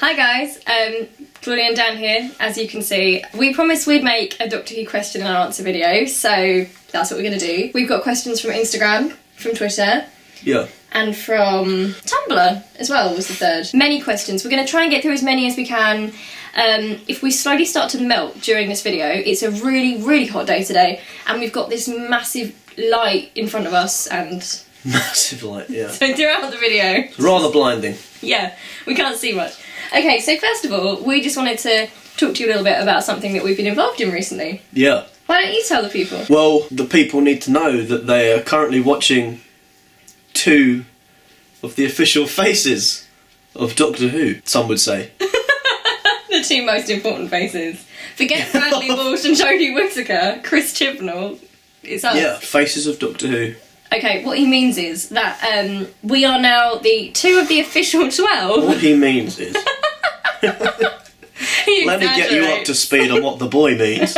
Hi guys, Claudia and Dan here. As you can see, we promised we'd make a Doctor Who question and answer video, so that's what we're going to do. We've got questions from Instagram, from Twitter, and from Tumblr as well was the third. Many questions. We're going to try and get through as many as we can. If we slowly start to melt during this video, it's a really hot day today, and we've got this massive light in front of us and... Massive light, yeah. So throughout the video... It's rather blinding. Yeah, we can't see much. Okay, so first of all, we just wanted to talk to you a little bit about something that we've been involved in recently. Yeah. Why don't you tell the people? Well, the people need to know that they are currently watching 2 of the official faces of Doctor Who, some would say. The 2 most important faces. Forget Bradley Walsh and Jodie Whittaker, Chris Chibnall. It's us. Yeah, faces of Doctor Who. Okay, what he means is that we are now the 2 of the official 12. What he means is... Let me get you up to speed on what the boy means.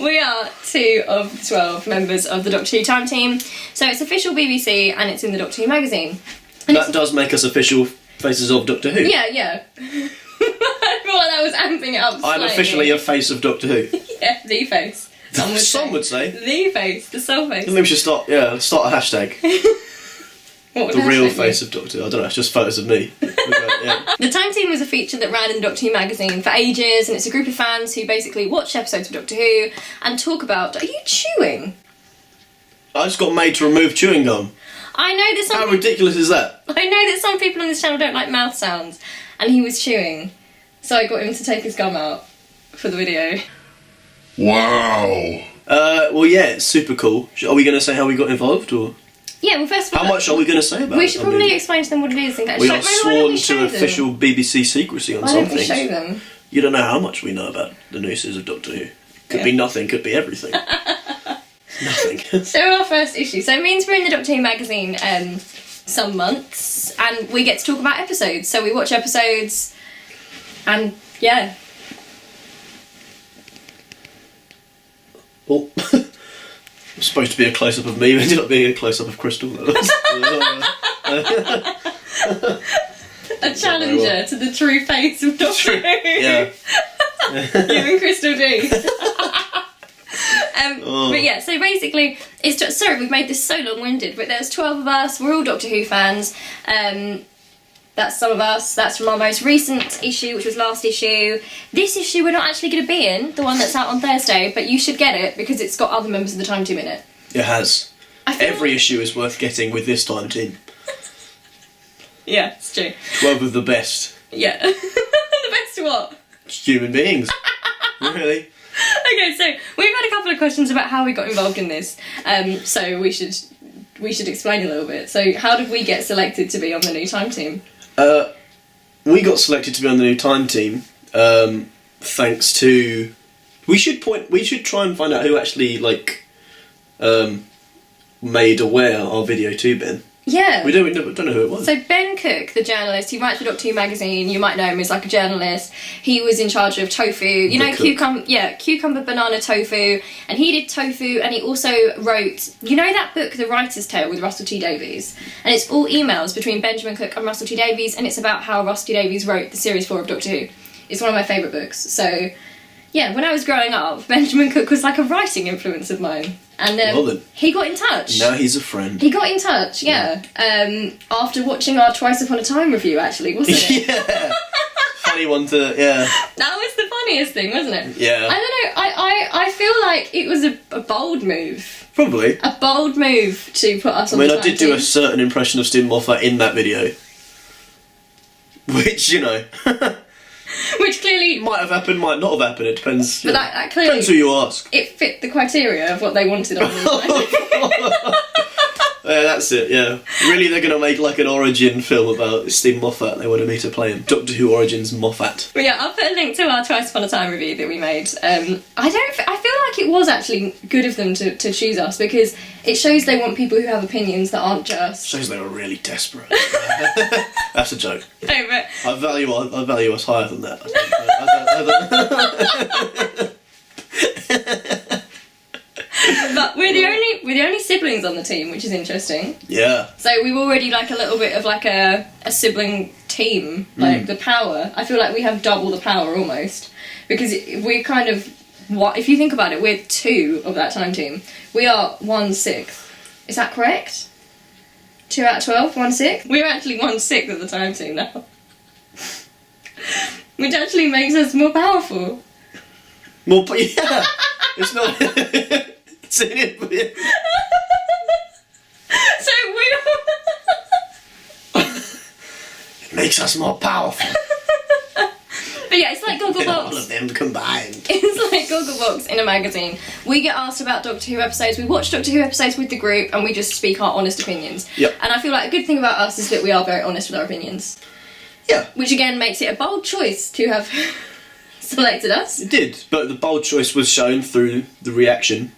We are 2 of the 12 members of the Doctor Who time team. So it's official BBC and it's in the Doctor Who magazine. And that does make us official faces of Doctor Who. Yeah. I feel like that was amping it up slightly. I'm officially a face of Doctor Who. Yeah, the face. Some would say. The face, the sole face. I think we should start a hashtag. What would the real hashtag face be? of Doctor Who. I don't know, it's just photos of me. Yeah. The Time Team was a feature that ran in the Doctor Who magazine for ages, and it's a group of fans who basically watch episodes of Doctor Who and talk about... Are you chewing? I just got made to remove chewing gum. I know that some... How ridiculous is that? I know that some people on this channel don't like mouth sounds, and he was chewing. So I got him to take his gum out for the video. Wow. Well, yeah, it's super cool. Are we going to say how we got involved, or...? Yeah, well, first of all... How much are we going to say about it? We should probably explain to them what it is. And we are sworn to official BBC secrecy on some things. Why don't we show them? You don't know how much we know about the nooses of Doctor Who. Could be nothing, could be everything. Nothing. So our first issue. So it means we're in the Doctor Who magazine some months, and we get to talk about episodes. So we watch episodes, and yeah. Oh. It was supposed to be a close-up of me, but it ended up being a close-up of Crystal. A challenger to the true face of Doctor Who. Yeah. You and Crystal D. But yeah, so basically, it's just, sorry we've made this so long-winded, but there's 12 of us, we're all Doctor Who fans. That's some of us, that's from our most recent issue, which was last issue. This issue we're not actually going to be in, the one that's out on Thursday, but you should get it because it's got other members of the time team in it. It has. Every issue is worth getting with this time team. Yeah, it's true. 12 of the best. Yeah. The best what? Human beings. Really. Okay, so we've had a couple of questions about how we got involved in this, so we should explain a little bit. So how did we get selected to be on the new time team? We got selected to be on the new time team thanks to... We should try and find out who actually made aware our video to Ben. Yeah. We don't know who it was. So Ben Cook, the journalist, he writes for Doctor Who magazine, you might know him as like a journalist. He was in charge of tofu, you know, cucumber banana tofu, and he did tofu, and he also wrote, you know that book, The Writer's Tale, with Russell T Davies? And it's all emails between Benjamin Cook and Russell T Davies, and it's about how Russell T Davies wrote the Series 4 of Doctor Who. It's one of my favourite books, so... Yeah, when I was growing up, Benjamin Cook was like a writing influence of mine. And well then. He got in touch. Now he's a friend. He got in touch, yeah. After watching our Twice Upon a Time review, actually, wasn't it? Yeah. Funny one to, yeah. That was the funniest thing, wasn't it? Yeah. I don't know, I feel like it was a bold move. Probably. A bold move to put us on the time I did do a certain impression of Stephen Moffat in that video. Which, you know... Which clearly... Might have happened, might not have happened, it depends. But that clearly... Depends who you ask. It fit the criteria of what they wanted on the Yeah, that's it, yeah. Really, they're going to make like an origin film about Stephen Moffat. They wanted me to play him. Doctor Who Origins Moffat. But yeah, I'll put a link to our Twice Upon a Time review that we made. I feel like it was actually good of them to choose us, because it shows they want people who have opinions that aren't just... Shows they were really desperate. That's a joke. No, but... I value us higher than that. But we're We're the only siblings on the team, which is interesting. Yeah. So we've already like a little bit of like a sibling team, like the power. I feel like we have double the power almost, because we're kind of, if you think about it, we're 2 of that time team. We are 1/6. Is that correct? 2 out of 12, 1/6. We're actually 1/6 of the time team now, which actually makes us more powerful. Yeah. It's not. It's in it. So we. It makes us more powerful. But yeah, it's like All Gogglebox. of them combined. It's like Gogglebox in a magazine. We get asked about Doctor Who episodes, we watch Doctor Who episodes with the group, and we just speak our honest opinions. Yep. And I feel like a good thing about us is that we are very honest with our opinions. Yeah. Which again makes it a bold choice to have selected us. It did, but the bold choice was shown through the reaction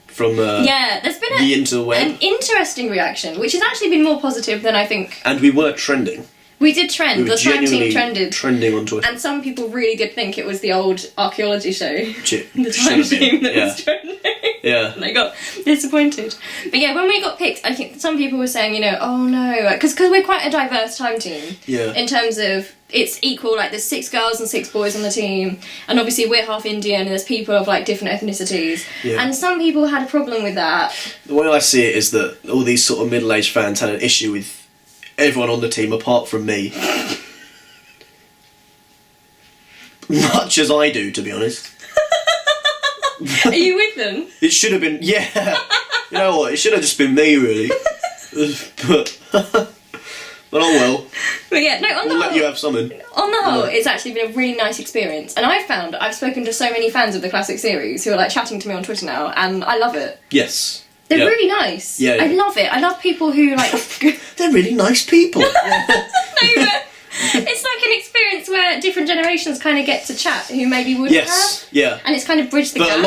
from Yeah, there's been the interweb. an interesting reaction, which has actually been more positive than I think. And we were trending. We did trend, We were the time team genuinely trended. trending on Twitter. And some people really did think it was the old archaeology show. Shit. The time Should've been, team that yeah. was trending. Yeah. And I got disappointed. But yeah, when we got picked, I think some people were saying, you know, oh no, because we're quite a diverse time team. Yeah. In terms of, it's equal, like there's 6 girls and 6 boys on the team, and obviously we're half Indian and there's people of like different ethnicities. Yeah. And some people had a problem with that. The way I see it is that all these sort of middle-aged fans had an issue with everyone on the team apart from me. Much as I do, to be honest. Are you with them? It should have been, yeah. You know what? It should have just been me, really. but oh well. But yeah, no, on the We'll let whole, you have something. on the whole, Yeah. it's actually been a really nice experience. And I've spoken to so many fans of the classic series who are like chatting to me on Twitter now, and I love it. Yes. They're Yeah. really nice. Yeah, yeah. I love it. I love people who like. They're really nice people. No, but it's like an experience where different generations kind of get to chat who maybe wouldn't Yes. have, Yeah. and it's kind of bridged the But gap.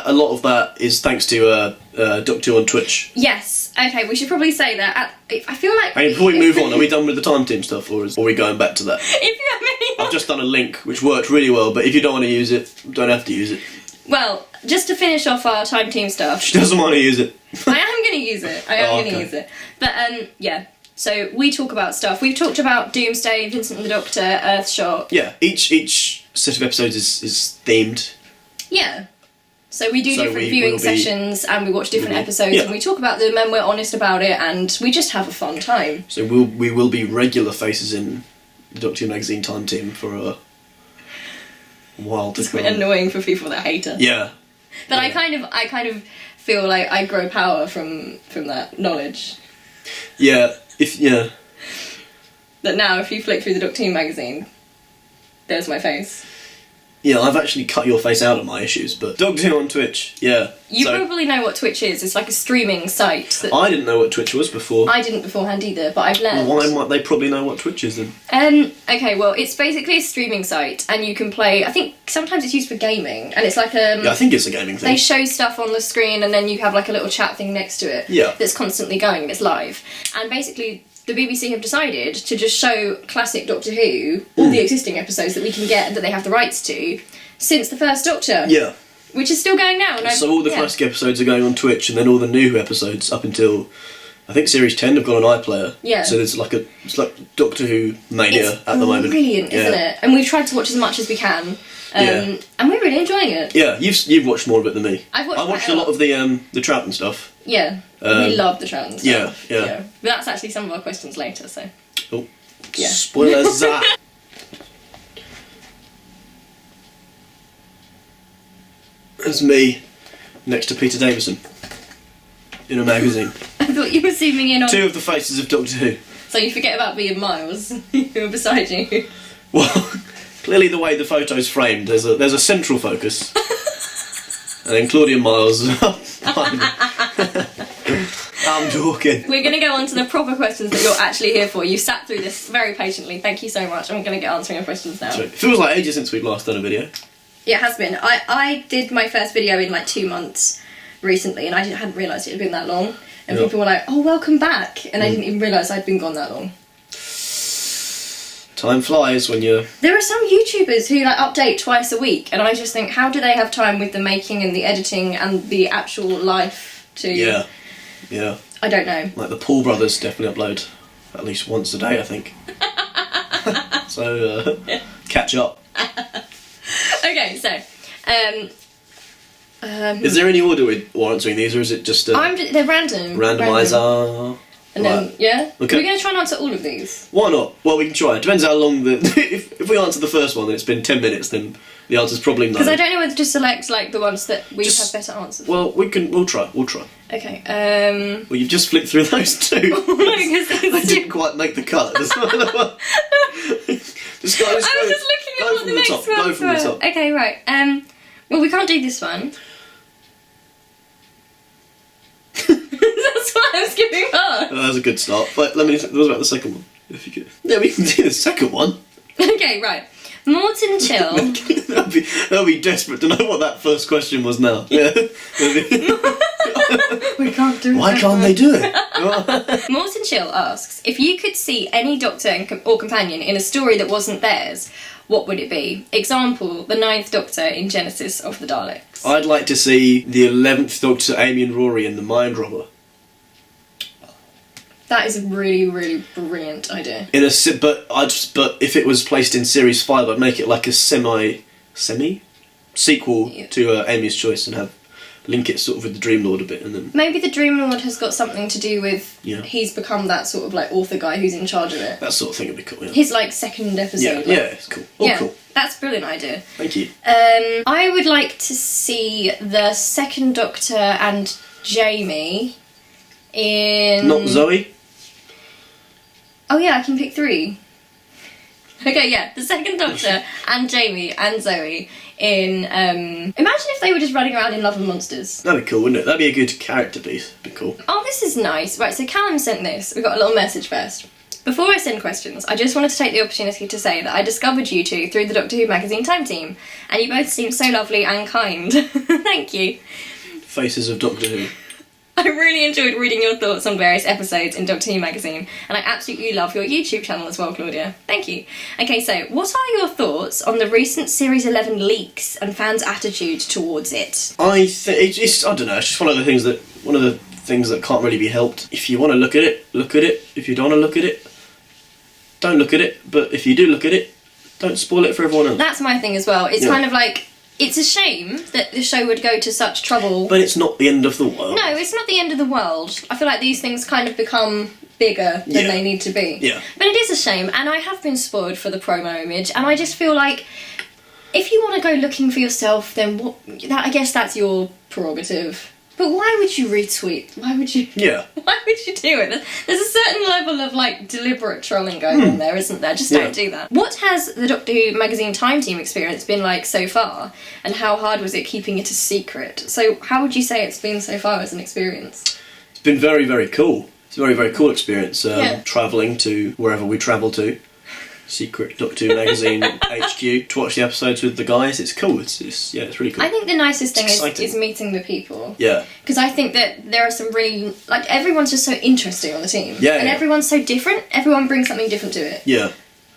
a lot of that is thanks to Doctor Who on Twitch. Yes. Okay, we should probably say that. I feel like. Hey, before we move on, are we done with the time team stuff, or are we going back to that? If you have any. I've just done a link which worked really well, but if you don't want to use it, don't have to use it. Well, just to finish off our time team stuff. She doesn't want to use it. I am going to use it. I am Oh, going to okay. use it. But yeah. So we talk about stuff. We've talked about Doomsday, Vincent and the Doctor, Earthshot. Yeah, each set of episodes is themed. Yeah. So we do So different we viewing will be- sessions, and we watch different episodes, Yeah. and we talk about them, and we're honest about it, and we just have a fun time. So we will be regular faces in the Doctor Who magazine time team for a while to It's quite come. annoying for people that hate us. Yeah. But Yeah. I kind of feel like I grow power from that knowledge. Yeah. That now, if you flick through the Doctor Who magazine, there's my face. Yeah, I've actually cut your face out of my issues, but Doctor Who on Twitch, yeah. You So, probably know what Twitch is. It's like a streaming site. That I didn't know what Twitch was before. I didn't beforehand either, but I've learned. Why might they probably know what Twitch is then? Okay, well, it's basically a streaming site, and you can play. I think sometimes it's used for gaming, and it's like Yeah, I think it's a gaming they thing. show stuff on the screen, and then you have like a little chat thing next to it. Yeah. That's constantly going, and it's live. And basically, the BBC have decided to just show classic Doctor Who, all the existing episodes that we can get that they have the rights to, since the first Doctor. Yeah. Which is still going now. And So all the classic episodes are going on Twitch, and then all the new episodes up until I think series 10 have got an iPlayer. Yeah. So it's like Doctor Who mania It's at the moment. brilliant, Yeah. isn't it? And we've tried to watch as much as we can. Yeah. And we're really enjoying it. Yeah, you've watched more of it than me. I've watched I watched quite a a lot of the Troughton stuff. Yeah. We love the Troughton stuff. yeah. But that's actually some of our questions later, so. Oh, Yeah. spoilers! There's me next to Peter Davison in a magazine. I thought you were zooming in on. 2 of the faces of Doctor Who. So you forget about me and Miles, who are beside you. Well, clearly the way the photo's framed, there's a central focus, and then Claudia and Miles. I'm talking. We're going to go on to the proper questions that you're actually here for. You sat through this very patiently. Thank you so much. I'm going to get answering your questions now. It feels like ages since we've last done a video. Yeah, it has been. I did my first video in like 2 months recently, and I hadn't realised it had been that long. And Yeah. people were like, "Oh, welcome back," and I didn't even realise I'd been gone that long. Time flies when you're... There are some YouTubers who like update twice a week, and I just think, how do they have time with the making and the editing and the actual life to... Yeah. Yeah. I don't know. Like the Paul brothers definitely upload at least once a day, I think. So, catch up. Okay, so... Is there any order we're answering these, or is it just... they're random. Randomizer... And then, yeah? Okay. We're going to try and answer all of these. Why not? Well, we can try. It depends how long the... if we answer the first one and it's been 10 minutes, then the answer's probably no. Because I don't know whether to select, like, the ones that we have better answers. Well, we'll try. Okay, Well, you've just flicked through those two. No, because They didn't quite make the cut. Just go, I was just looking at what the next ones Go from the top. Okay, right. Well, we can't do this one. That's why I'm skipping past. That was a good start. But what about the second one? If you could. Yeah, we can do the second one. Okay, right. Morton Chill. That'll be desperate to know what that first question was now. Yeah. We can't do it. Why can't they do it? Morton Chill asks, if you could see any doctor or companion in a story that wasn't theirs, what would it be? Example, the 9th Doctor in Genesis of the Daleks. I'd like to see the 11th Doctor, Amy and Rory, in The Mind Robber. That is a really, really brilliant idea. But if it was placed in series 5, I'd make it like a semi sequel to Amy's Choice and link it sort of with the Dream Lord a bit, and then maybe the Dream Lord has got something to do with he's become that sort of like author guy who's in charge of it. That sort of thing would be cool. Yeah. His like second episode. Yeah, it's cool. Cool. That's a brilliant idea. Thank you. I would like to see the 2nd Doctor and Jamie in... Not Zoe? Oh yeah, I can pick 3. Okay, yeah, the 2nd Doctor and Jamie and Zoe in... Imagine if they were just running around in Love and Monsters. That'd be cool, wouldn't it? That'd be a good character piece. That'd be cool. Oh, this is nice. Right, so Callum sent this. We got a little message first. Before I send questions, I just wanted to take the opportunity to say that I discovered you two through the Doctor Who magazine Time Team, and you both seem so lovely and kind. Thank you. Faces of Doctor Who. I really enjoyed reading your thoughts on various episodes in Doctor Who magazine, and I absolutely love your YouTube channel as well, Claudia. Thank you. Okay, so what are your thoughts on the recent Series 11 leaks and fans' attitude towards it? I think I don't know. It's just one of the things that can't really be helped. If you want to look at it, look at it. If you don't want to look at it, don't look at it. But if you do look at it, don't spoil it for everyone else. That's my thing as well. It's kind of like, it's a shame that the show would go to such trouble. But it's not the end of the world. No, it's not the end of the world. I feel like these things kind of become bigger than they need to be. Yeah. But it is a shame, and I have been spoiled for the promo image, and I just feel like if you want to go looking for yourself, then I guess that's your prerogative. But why would you retweet? Why would you? Yeah. Why would you do it? There's a certain level of like deliberate trolling going on there, isn't there? Just don't do that. What has the Doctor Who magazine Time Team experience been like so far, and how hard was it keeping it a secret? So how would you say it's been so far as an experience? It's been very, very cool. It's a very, very cool experience. Travelling to wherever we travel to. Secret Doctor Who magazine HQ to watch the episodes with the guys. It's cool. It's really cool. I think the nicest thing is meeting the people. Yeah. Because I think that there are some really, like, everyone's just so interesting on the team. Yeah. And everyone's so different. Everyone brings something different to it. Yeah.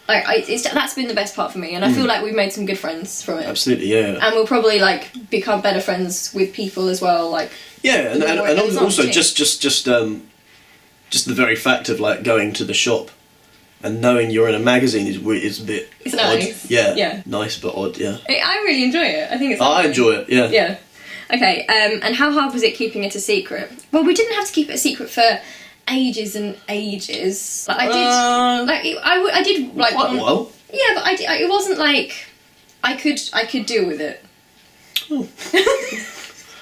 Like, that's been the best part for me, and I feel like we've made some good friends from it. Absolutely, yeah. And we'll probably like become better friends with people as well. Like. Yeah, and also just the very fact of like going to the shop and knowing you're in a magazine is a bit it's odd. Nice. Yeah. Nice but odd. Yeah. I really enjoy it. I think it's. I enjoy it. Yeah. Yeah. Okay. And how hard was it keeping it a secret? Well, we didn't have to keep it a secret for ages and ages. Like I did. I did like quite a while. Yeah, but it wasn't like I could deal with it. Oh.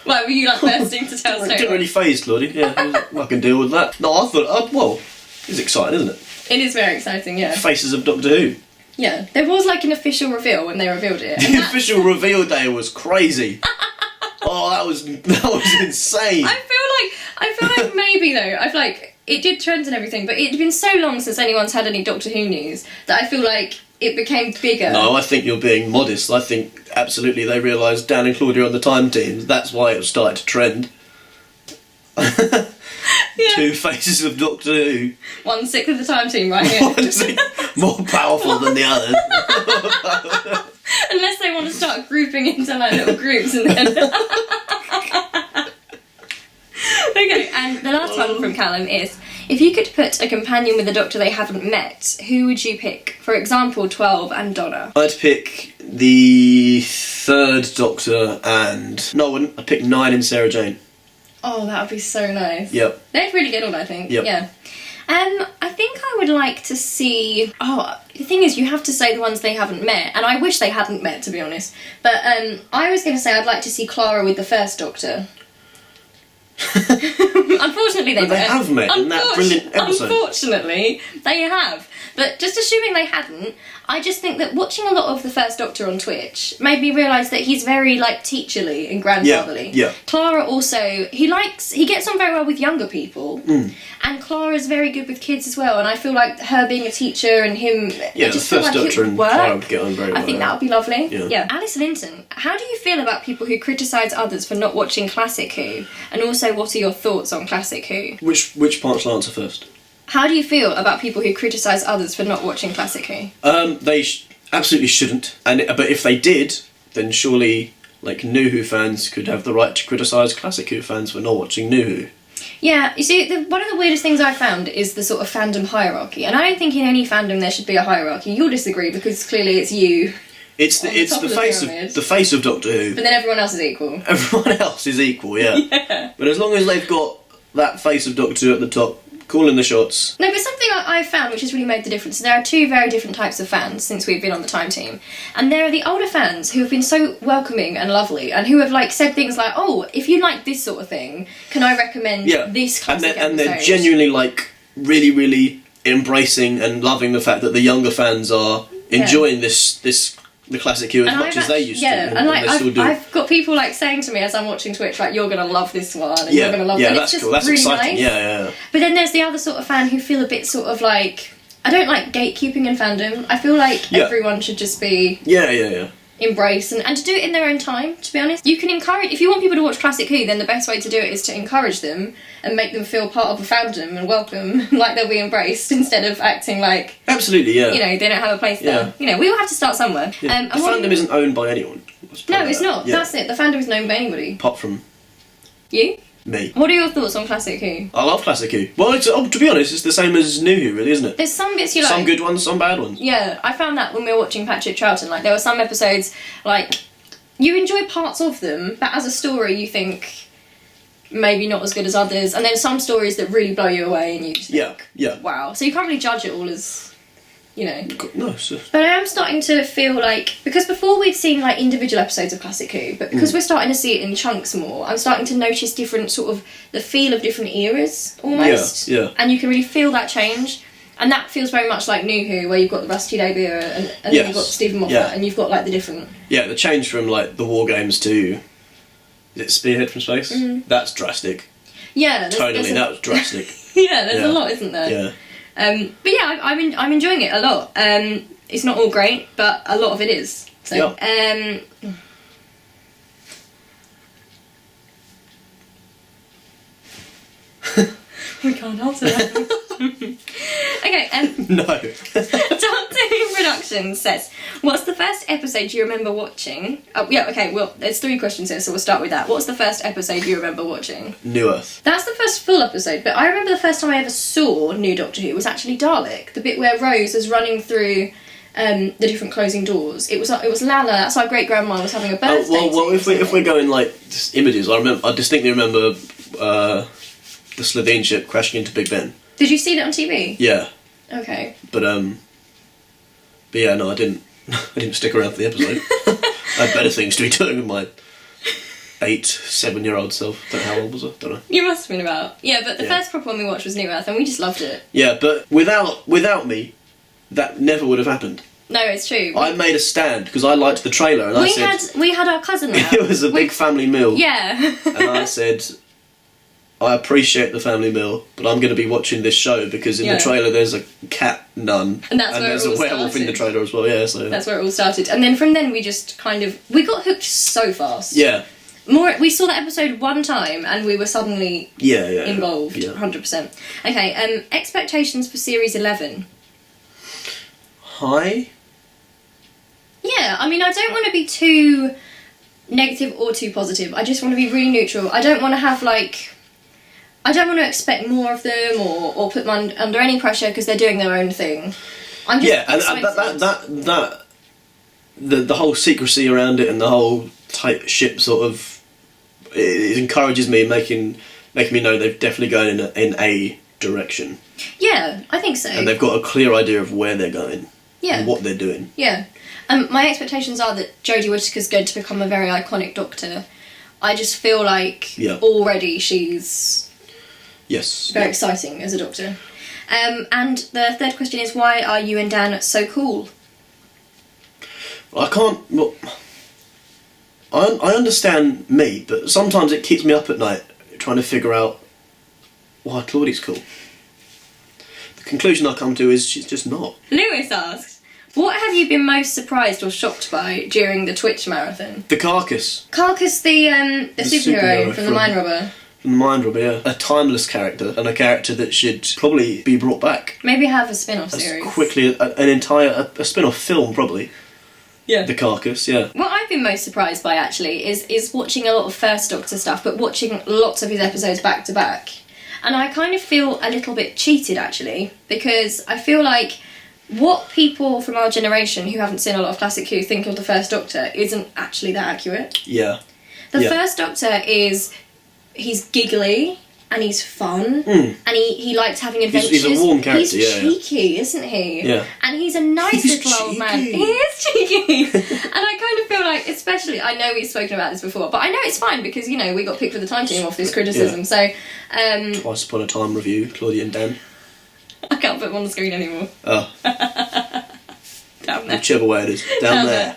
Why were you like bursting to tell? It didn't really phase Claudia. Yeah, I can deal with that. No, I thought. It's exciting, isn't it? It is very exciting. Yeah. Faces of Doctor Who. Yeah, there was like an official reveal when they revealed it. The official reveal day was crazy. Oh, that was insane. I feel like maybe though, I feel like it did trend and everything, but it'd been so long since anyone's had any Doctor Who news that I feel like it became bigger. No, I think you're being modest. I think absolutely they realised Dan and Claudia on the Time Team. That's why it started to trend. Yeah. 2 faces of Doctor Who. 1/6 of the Time Team right here. More powerful than the others. Unless they want to start grouping into like little groups and then... Okay, and the last one from Callum is, if you could put a companion with a Doctor they haven't met, who would you pick? For example, 12 and Donna. I'd pick the 3rd Doctor and... No, I wouldn't. I'd pick 9 and Sarah Jane. Oh, that would be so nice. Yep. They'd really get on, I think. Yep. Yeah. I think I would like to see... Oh, the thing is, you have to say the ones they haven't met, and I wish they hadn't met, to be honest. But I was going to say I'd like to see Clara with the 1st Doctor. Unfortunately, they have met in that brilliant episode. Unfortunately, they have. But just assuming they hadn't, I just think that watching a lot of the 1st Doctor on Twitch made me realise that he's very, like, teacherly and grandfatherly. Yeah. Clara also, he gets on very well with younger people, and Clara's very good with kids as well, and I feel like her being a teacher and him... Yeah, the 1st Doctor and Clara would get on very well. I think that would be lovely. Yeah. Alice Linton, how do you feel about people who criticise others for not watching Classic Who? And also, what are your thoughts on Classic Who? Which part shall I answer first? How do you feel about people who criticise others for not watching Classic Who? They absolutely shouldn't. But if they did, then surely, like, New Who fans could have the right to criticise Classic Who fans for not watching New Who. Yeah, you see, one of the weirdest things I found is the sort of fandom hierarchy. And I don't think in any fandom there should be a hierarchy. You'll disagree because clearly it's you. It's the face of Doctor Who. But then everyone else is equal. Everyone else is equal, yeah. But as long as they've got that face of Doctor Who at the top, calling the shots. No, but something I've found which has really made the difference, there are 2 very different types of fans since we've been on the Time Team. And there are the older fans who have been so welcoming and lovely and who have, like, said things like, oh, if you like this sort of thing, can I recommend this classic and they're episode? genuinely, like, really, really embracing and loving the fact that the younger fans are enjoying the Classic Who as much as they used to. And like, they still do. I've got people, like, saying to me as I'm watching Twitch, like, you're gonna love this one, and you're gonna love it. And that's it's just cool. That's really exciting. nice. Yeah. But then there's the other sort of fan who feel a bit sort of like, I don't like gatekeeping in fandom. I feel like everyone should just be embraced and to do it in their own time, to be honest. You can encourage, if you want people to watch Classic Who, then the best way to do it is to encourage them and make them feel part of a fandom and welcome, like they'll be embraced, instead of acting like... Absolutely, yeah. You know, they don't have a place there. You know, we all have to start somewhere. Yeah. The fandom isn't owned by anyone. No, it's not. Yeah. That's it. The fandom is known by anybody. Apart from... You? Me. What are your thoughts on Classic Who? I love Classic Who. Well, to be honest, it's the same as New Who, really, isn't it? There's some bits you like. Some good ones, some bad ones. Yeah, I found that when we were watching Patrick Troughton. Like, there were some episodes, like, you enjoy parts of them, but as a story you think maybe not as good as others. And then some stories that really blow you away and you just think, wow. So you can't really judge it all as... You know. No, but I am starting to feel like, because before we'd seen like individual episodes of Classic Who, but because we're starting to see it in chunks more, I'm starting to notice different sort of the feel of different eras almost. Yeah. And you can really feel that change. And that feels very much like New Who, where you've got the Rusty Day era and then you've got Stephen Moffat and you've got like the different... Yeah, the change from like the War Games to... Is it Spearhead from Space? That's drastic. Yeah. That was drastic. There's a lot, isn't there? Yeah. But yeah, I'm enjoying it a lot. It's not all great, but a lot of it is. So, we can't answer that. Okay, No. Doctor Who Productions says, what's the first episode you remember watching? Oh, yeah, okay, well, there's 3 questions here, so we'll start with that. What's the first episode you remember watching? New Earth. That's the first full episode, but I remember the first time I ever saw New Doctor Who was actually Dalek, the bit where Rose was running through the different closing doors. It was Lala, that's our great-grandma, was having a birthday. Well, if we're going, like, images, I distinctly remember the Slovene ship crashing into Big Ben. Did you see that on TV? Yeah. Okay. But yeah, no, I didn't. I didn't stick around for the episode. I had better things to be doing with my 7-year-old self. Don't know how old was I? Don't know. You must have been about. Yeah, but the first proper one we watched was New Earth, and we just loved it. Yeah, but without me, that never would have happened. No, it's true. I made a stand because I liked the trailer, and we had our cousin there. It was a big family meal. Yeah. And I said, I appreciate the family meal, but I'm going to be watching this show because in the trailer there's a cat nun and there's a werewolf in the trailer as well. Yeah, so that's where it all started. And then from then we just we got hooked so fast. Yeah. We saw that episode one time and we were suddenly involved. 100%. Okay. Expectations for series 11. High. Yeah, I mean, I don't want to be too negative or too positive. I just want to be really neutral. I don't want to have, like... I don't want to expect more of them or put them under any pressure because they're doing their own thing. I'm just excited. The whole secrecy around it and the whole tight ship sort of it encourages me, making me know they're definitely going in a direction. Yeah, I think so. And they've got a clear idea of where they're going. Yeah. And what they're doing. Yeah. My expectations are that Jodie Whittaker's going to become a very iconic Doctor. I just feel like already she's very exciting as a Doctor. And the third question is, why are you and Dan so cool? I can't... Well, I understand me, but sometimes it keeps me up at night trying to figure out why Claudia's cool. The conclusion I come to is she's just not. Lewis asks, what have you been most surprised or shocked by during the Twitch marathon? The Carcass. Carcass, the superhero from the Mind Robber. From the Mind Robber, yeah. A timeless character, and a character that should probably be brought back. Maybe have a spin-off series. Quickly, a spin-off film, probably. Yeah. The Carcass, yeah. What I've been most surprised by, actually, is watching a lot of First Doctor stuff, but watching lots of his episodes back to back. And I kind of feel a little bit cheated, actually, because I feel like what people from our generation who haven't seen a lot of Classic Who think of the First Doctor isn't actually that accurate. Yeah. The First Doctor he's giggly and he's fun and he likes having adventures. He's a warm character, he's cheeky, isn't he? Yeah. And he's a nice little old man. He is cheeky. And I kind of feel like, especially, I know we've spoken about this before, but I know it's fine because, you know, we got picked for the Time Team off this criticism, so... Twice Upon a Time review, Claudia and Dan. I can't put them on the screen anymore. Oh. Down there. Whichever way it is. Down there.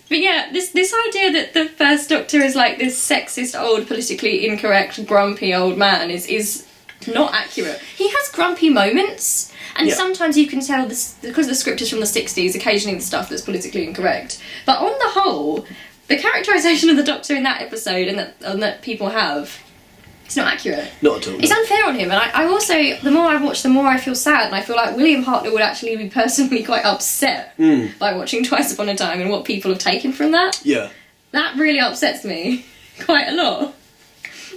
But yeah, this idea that the First Doctor is like this sexist, old, politically incorrect, grumpy old man is not accurate. He has grumpy moments, and sometimes you can tell this because the script is from the 60s, occasionally the stuff that's politically incorrect. But on the whole, the characterisation of the Doctor in that episode and that people have, it's not accurate. Not at all. It's unfair on him, and I also, the more I watch, the more I feel sad, and I feel like William Hartnell would actually be personally quite upset by watching Twice Upon a Time and what people have taken from that. Yeah. That really upsets me quite a lot.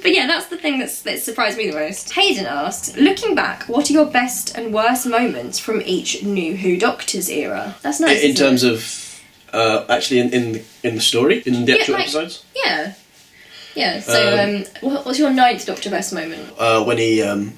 But yeah, that's the thing that surprised me the most. Hayden asks, looking back, what are your best and worst moments from each New Who Doctors era? That's nice. In terms of actually in the story, in the actual episodes. Yeah. Yeah, so what's your 9th Doctor best moment? When he, the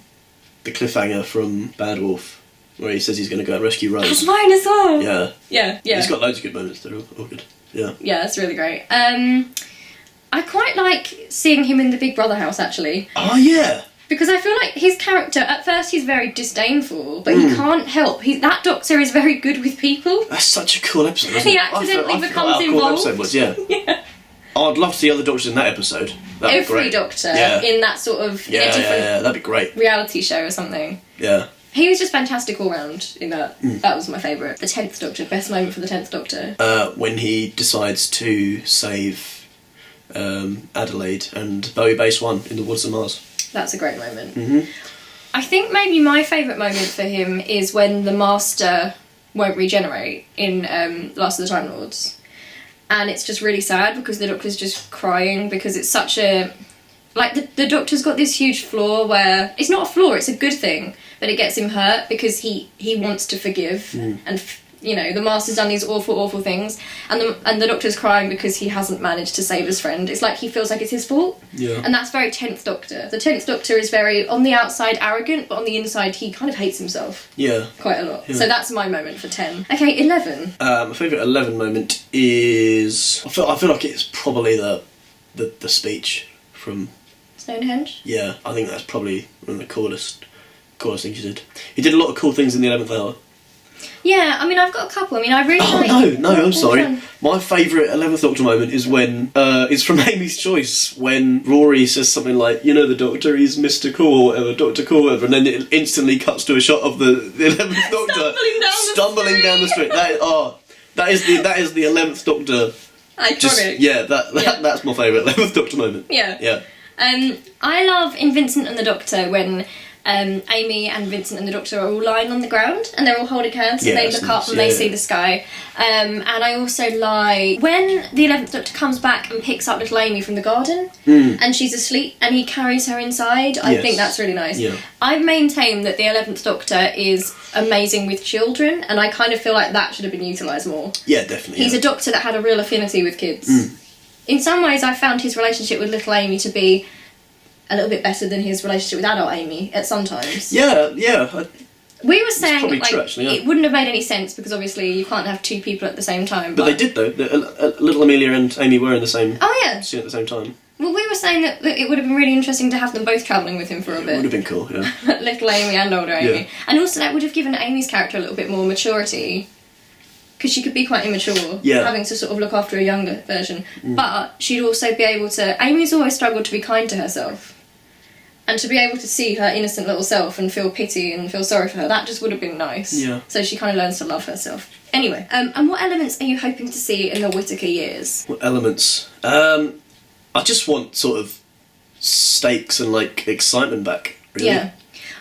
cliffhanger from Bad Wolf, where he says he's going to go and rescue Rose. That's mine as well! Yeah. Yeah, yeah. He's got loads of good moments, they're all good. Yeah. Yeah, that's really great. I quite like seeing him in the Big Brother house, actually. Oh, yeah! Because I feel like his character, at first he's very disdainful, but he can't help. That Doctor is very good with people. That's such a cool episode, isn't it? He accidentally becomes involved. Cool episode was, yeah. Yeah. Oh, I'd love to see other Doctors in that episode. That'd be great. Doctor in that sort of yeah, that'd be great. reality show or something. Yeah. He was just fantastic all round in that. That was my favourite. The 10th Doctor, best moment for the 10th Doctor. When he decides to save Adelaide and Bowie Base 1 in the Woods of Mars. That's a great moment. Mm-hmm. I think maybe my favourite moment for him is when the Master won't regenerate in Last of the Time Lords. And it's just really sad because the Doctor's just crying because it's such a... Like, the Doctor's got this huge flaw where... It's not a flaw, it's a good thing, but it gets him hurt because he wants to forgive. And, you know, the Master's done these awful, awful things. And the Doctor's crying because he hasn't managed to save his friend. It's like he feels like it's his fault. Yeah. And that's very 10th Doctor. The 10th Doctor is very, on the outside, arrogant, but on the inside, he kind of hates himself. Yeah. Quite a lot. Yeah. So that's my moment for 10. Okay, 11. My favourite 11 moment is... I feel like it's probably the speech from... Stonehenge? Yeah, I think that's probably one of the coolest things he did. He did a lot of cool things in the 11th hour. Yeah, I mean, I've got a couple. I mean, I really like... No, I'm sorry. My favourite 11th Doctor moment is when... it's from Amy's Choice, when Rory says something like, you know the Doctor, he's Mr. Cool, or whatever, Dr. Cool, whatever, and then it instantly cuts to a shot of the 11th Doctor stumbling down the street. That is the 11th Doctor. Iconic. That's my favourite 11th Doctor moment. Yeah. Yeah. I love in Vincent and the Doctor when Amy and Vincent and the Doctor are all lying on the ground and they're all holding hands and they that's look up nice. and they see the sky. And I also like when the 11th Doctor comes back and picks up little Amy from the garden and she's asleep and he carries her inside. I think that's really nice. Yeah. I maintain that the 11th Doctor is amazing with children, and I kind of feel like that should have been utilised more. Yeah, definitely. He's a Doctor that had a real affinity with kids. In some ways, I found his relationship with little Amy to be a little bit better than his relationship with adult Amy at some times. Yeah. We were saying probably like true, actually, yeah. it wouldn't have made any sense because obviously you can't have two people at the same time. But they did though. Little Amelia and Amy were in the same Oh yeah. scene at the same time. Well, we were saying that it would have been really interesting to have them both travelling with him for a It bit. would have been cool, yeah. Little Amy and older Amy. Yeah. And also that would have given Amy's character a little bit more maturity. Because she could be quite immature, having to sort of look after a younger version. But she'd also be able to... Amy's always struggled to be kind to herself. And to be able to see her innocent little self and feel pity and feel sorry for her, that just would have been nice. Yeah. So she kind of learns to love herself. Anyway, and what elements are you hoping to see in the Whittaker years? What elements? I just want sort of stakes and like excitement back, really. Yeah.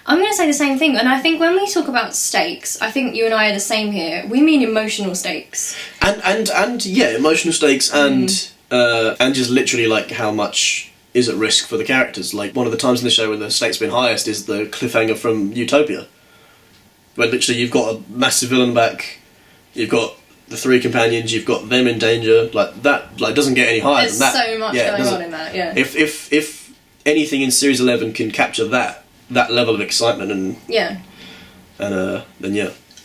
I'm going to say the same thing, and I think when we talk about stakes, I think you and I are the same here. We mean emotional stakes. And yeah, emotional stakes and just literally like how much is at risk for the characters. Like one of the times in the show when the stakes been highest is the cliffhanger from Utopia. Where literally you've got a massive villain back, you've got the three companions, you've got them in danger, like that doesn't get any higher There's than that. so much going on in that, yeah. If anything in Series 11 can capture that level of excitement then yeah.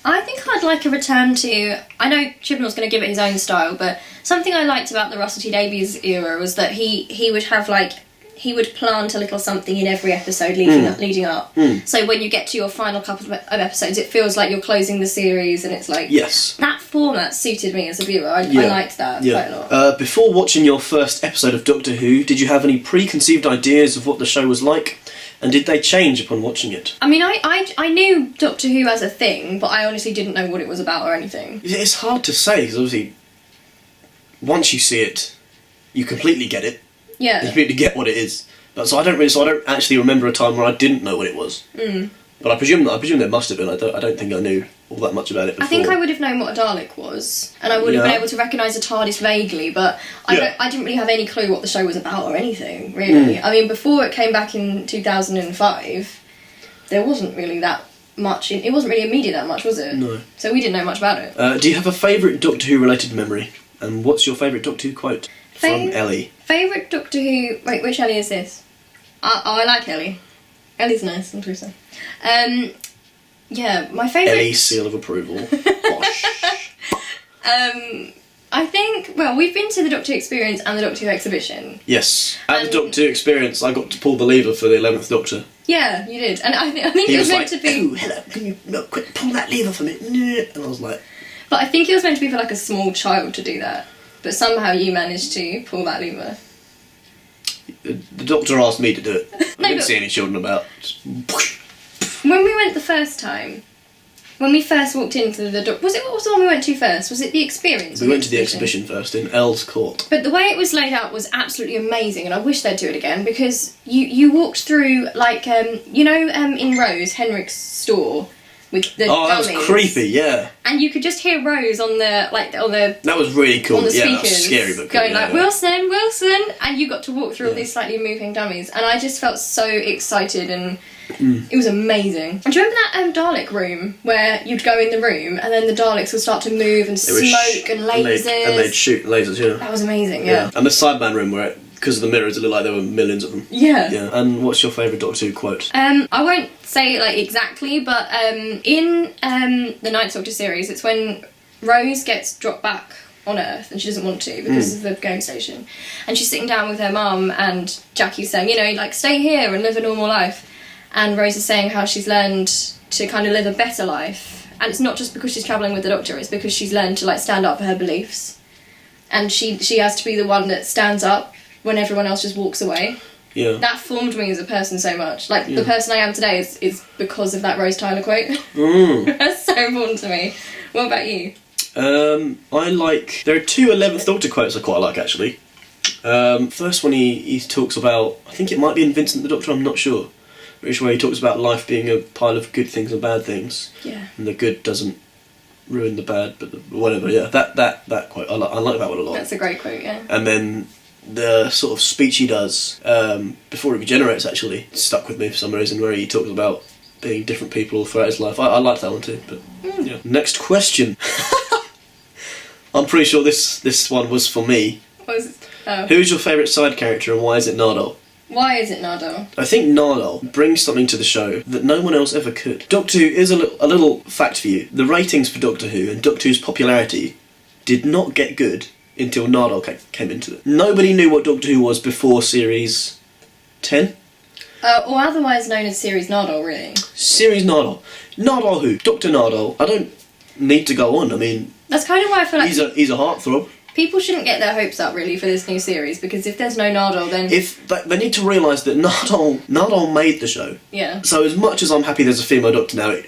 I think I'd like a return to... I know Chibnall's going to give it his own style, but something I liked about the Russell T Davies era was that he would have like... He would plant a little something in every episode leading up. So when you get to your final couple of episodes, it feels like you're closing the series and it's like... Yes. That format suited me as a viewer. I liked that quite a lot. Before watching your first episode of Doctor Who, did you have any preconceived ideas of what the show was like? And did they change upon watching it? I mean, I knew Doctor Who as a thing, but I honestly didn't know what it was about or anything. It's hard to say, because obviously, once you see it, you completely get it. Yeah. You completely get what it is. But so I don't actually remember a time where I didn't know what it was. But I presume there must have been. I don't think I knew all that much about it before. I think I would have known what a Dalek was, and I would have been able to recognise a TARDIS vaguely, but I didn't really have any clue what the show was about or anything, really. I mean, before it came back in 2005, there wasn't really that much. It wasn't really in media that much, was it? No. So we didn't know much about it. Do you have a favourite Doctor Who related memory? And what's your favourite Doctor Who quote from Ellie? Favourite Doctor Who... Wait, which Ellie is this? I like Ellie. Ellie's nice, I'm so. Yeah, my favourite... Ellie's seal of approval. Bosh. I think, well, we've been to the Doctor Who Experience and the Doctor Who Exhibition. Yes. At the Doctor Who Experience, I got to pull the lever for the 11th Doctor. Yeah, you did. And I think it was meant to be... Oh, hello, can you quick pull that lever for me? And I was like... But I think it was meant to be for like a small child to do that. But somehow you managed to pull that lever. The Doctor asked me to do it. I didn't but- see any children about. Just... When we went the first time, when we first walked into the Doctor... What was the one we went to first? Was it the Experience? We went to the exhibition first in L's Court. But the way it was laid out was absolutely amazing, and I wish they'd do it again, because you walked through, like, in Rose, Henrik's store, with the dummies. That was creepy, yeah. And you could just hear Rose on the... That was really cool. On the yeah, speakers, that was scary but cool. going like, Wilson, Wilson, and you got to walk through all these slightly moving dummies, and I just felt so excited, and it was amazing. And do you remember that Dalek room where you'd go in the room and then the Daleks would start to move and smoke and lasers, and they'd shoot lasers, yeah. That was amazing, yeah. And the Sideman room where, because of the mirrors, it looked like there were millions of them. Yeah. And what's your favourite Doctor Who quote? I won't say it like exactly, but in the Ninth Doctor series, it's when Rose gets dropped back on Earth and she doesn't want to because of the going station, and she's sitting down with her mum and Jackie's saying, like, stay here and live a normal life, and Rose is saying how she's learned to kind of live a better life, and it's not just because she's travelling with the Doctor, it's because she's learned to like stand up for her beliefs, and she has to be the one that stands up when everyone else just walks away. Yeah. That formed me as a person so much. Like, the person I am today is because of that Rose Tyler quote. That's so important to me. What about you? There are two 11th Doctor quotes I quite like, actually. First one, he talks about, I think it might be in Vincent the Doctor, I'm not sure. which where he talks about life being a pile of good things and bad things. Yeah. And the good doesn't ruin the bad, but whatever. Yeah, that quote. I like that one a lot. That's a great quote. Yeah. And then the sort of speech he does before he regenerates actually stuck with me for some reason, where he talks about being different people all throughout his life. I liked that one too. But yeah. Next question. I'm pretty sure this one was for me. What was it? Oh. Who's your favourite side character and why is it Nardole? Why is it Nardole? I think Nardole brings something to the show that no one else ever could. Doctor Who is a little fact for you. The ratings for Doctor Who and Doctor Who's popularity did not get good until Nardole came into it. Nobody knew what Doctor Who was before Series 10. Or otherwise known as Series Nardole, really. Series Nardole. Nardole who? Dr. Nardole. I don't need to go on. I mean, that's kind of why I feel like he's a heartthrob. People shouldn't get their hopes up, really, for this new series, because if there's no Nardole, then... They need to realise that Nardole made the show. Yeah. So as much as I'm happy there's a female Doctor now,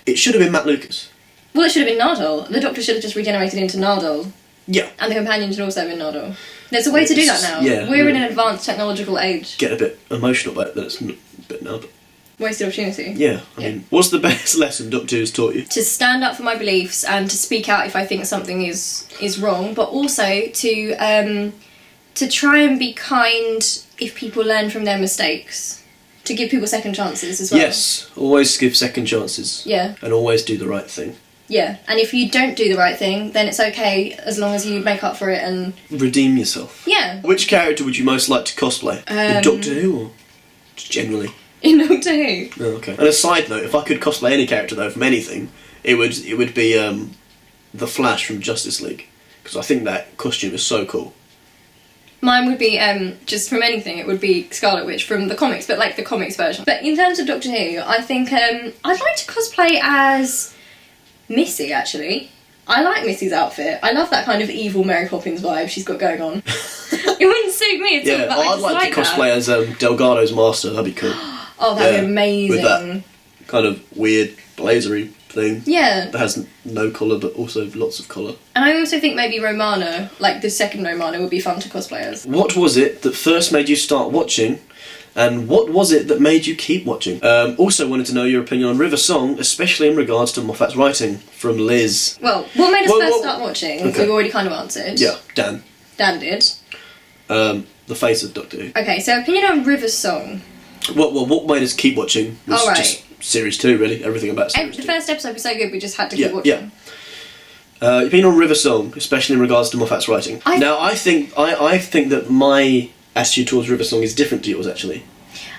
it should have been Matt Lucas. Well, it should have been Nardole. The Doctor should have just regenerated into Nardole. Yeah. And the companion should also have been Nardole. There's a way to do that now. Yeah. We're in an advanced technological age. Get a bit emotional about it, that's a bit now, but... Wasted opportunity. Yeah, I mean, what's the best lesson Doctor Who's taught you? To stand up for my beliefs and to speak out if I think something is wrong, but also to try and be kind if people learn from their mistakes. To give people second chances as well. Yes, always give second chances. Yeah. And always do the right thing. Yeah, and if you don't do the right thing, then it's okay as long as you make up for it and... Redeem yourself. Yeah. Which character would you most like to cosplay? In Doctor Who or just generally? In Doctor Who? Oh, okay. And a side note, if I could cosplay any character though from anything, it would be the Flash from Justice League, because I think that costume is so cool. Mine would be, just from anything, it would be Scarlet Witch from the comics, but like the comics version. But in terms of Doctor Who, I think I'd like to cosplay as Missy, actually. I like Missy's outfit. I love that kind of evil Mary Poppins vibe she's got going on. It wouldn't suit me at all, but I'd like to cosplay as Delgado's master, that'd be cool. Oh, that'd be amazing. With that kind of weird blazery thing. Yeah. That has no colour but also lots of colour. And I also think maybe Romana, like the second Romana, would be fun to cosplay as. What was it that first made you start watching, and what was it that made you keep watching? Also wanted to know your opinion on River Song, especially in regards to Moffat's writing, from Liz. Well, what made us first start watching? Okay. We've already kind of answered. Yeah, Dan. Dan did. The face of Doctor Who. Okay, so opinion on River Song. What made us keep watching was right. just Series 2, really. Everything about Series 2. The first episode was so good, we just had to keep watching. Yeah. Opinion on River Song, especially in regards to Moffat's writing. I think that my attitude towards River Song is different to yours, actually.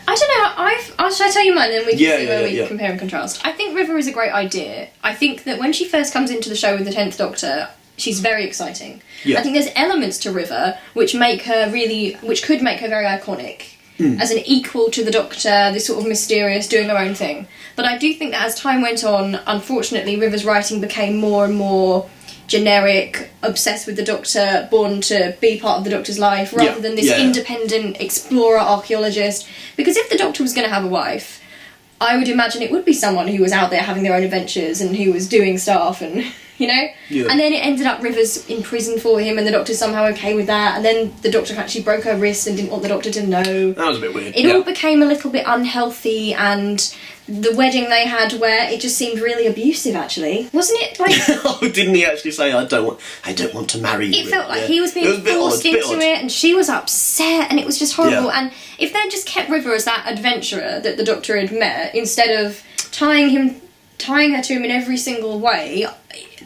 I don't know, should I tell you mine and then we can see where we yeah. compare and contrast? I think River is a great idea. I think that when she first comes into the show with the 10th Doctor, she's very exciting. Yeah. I think there's elements to River which could make her very iconic. As an equal to the Doctor, this sort of mysterious, doing her own thing. But I do think that as time went on, unfortunately, River's writing became more and more generic, obsessed with the Doctor, born to be part of the Doctor's life, rather than this independent explorer, archaeologist. Because if the Doctor was going to have a wife, I would imagine it would be someone who was out there having their own adventures and who was doing stuff and... You know? Yeah. And then it ended up River's in prison for him and the Doctor's somehow okay with that, and then the Doctor actually broke her wrist and didn't want the Doctor to know. That was a bit weird. It all became a little bit unhealthy, and the wedding they had where it just seemed really abusive, actually. Wasn't it? Like, oh, didn't he actually say, I don't want to marry you? It felt like he was being forced into it, and she was upset, and it was just horrible. And if they'd just kept River as that adventurer that the Doctor had met, instead of tying her to him in every single way...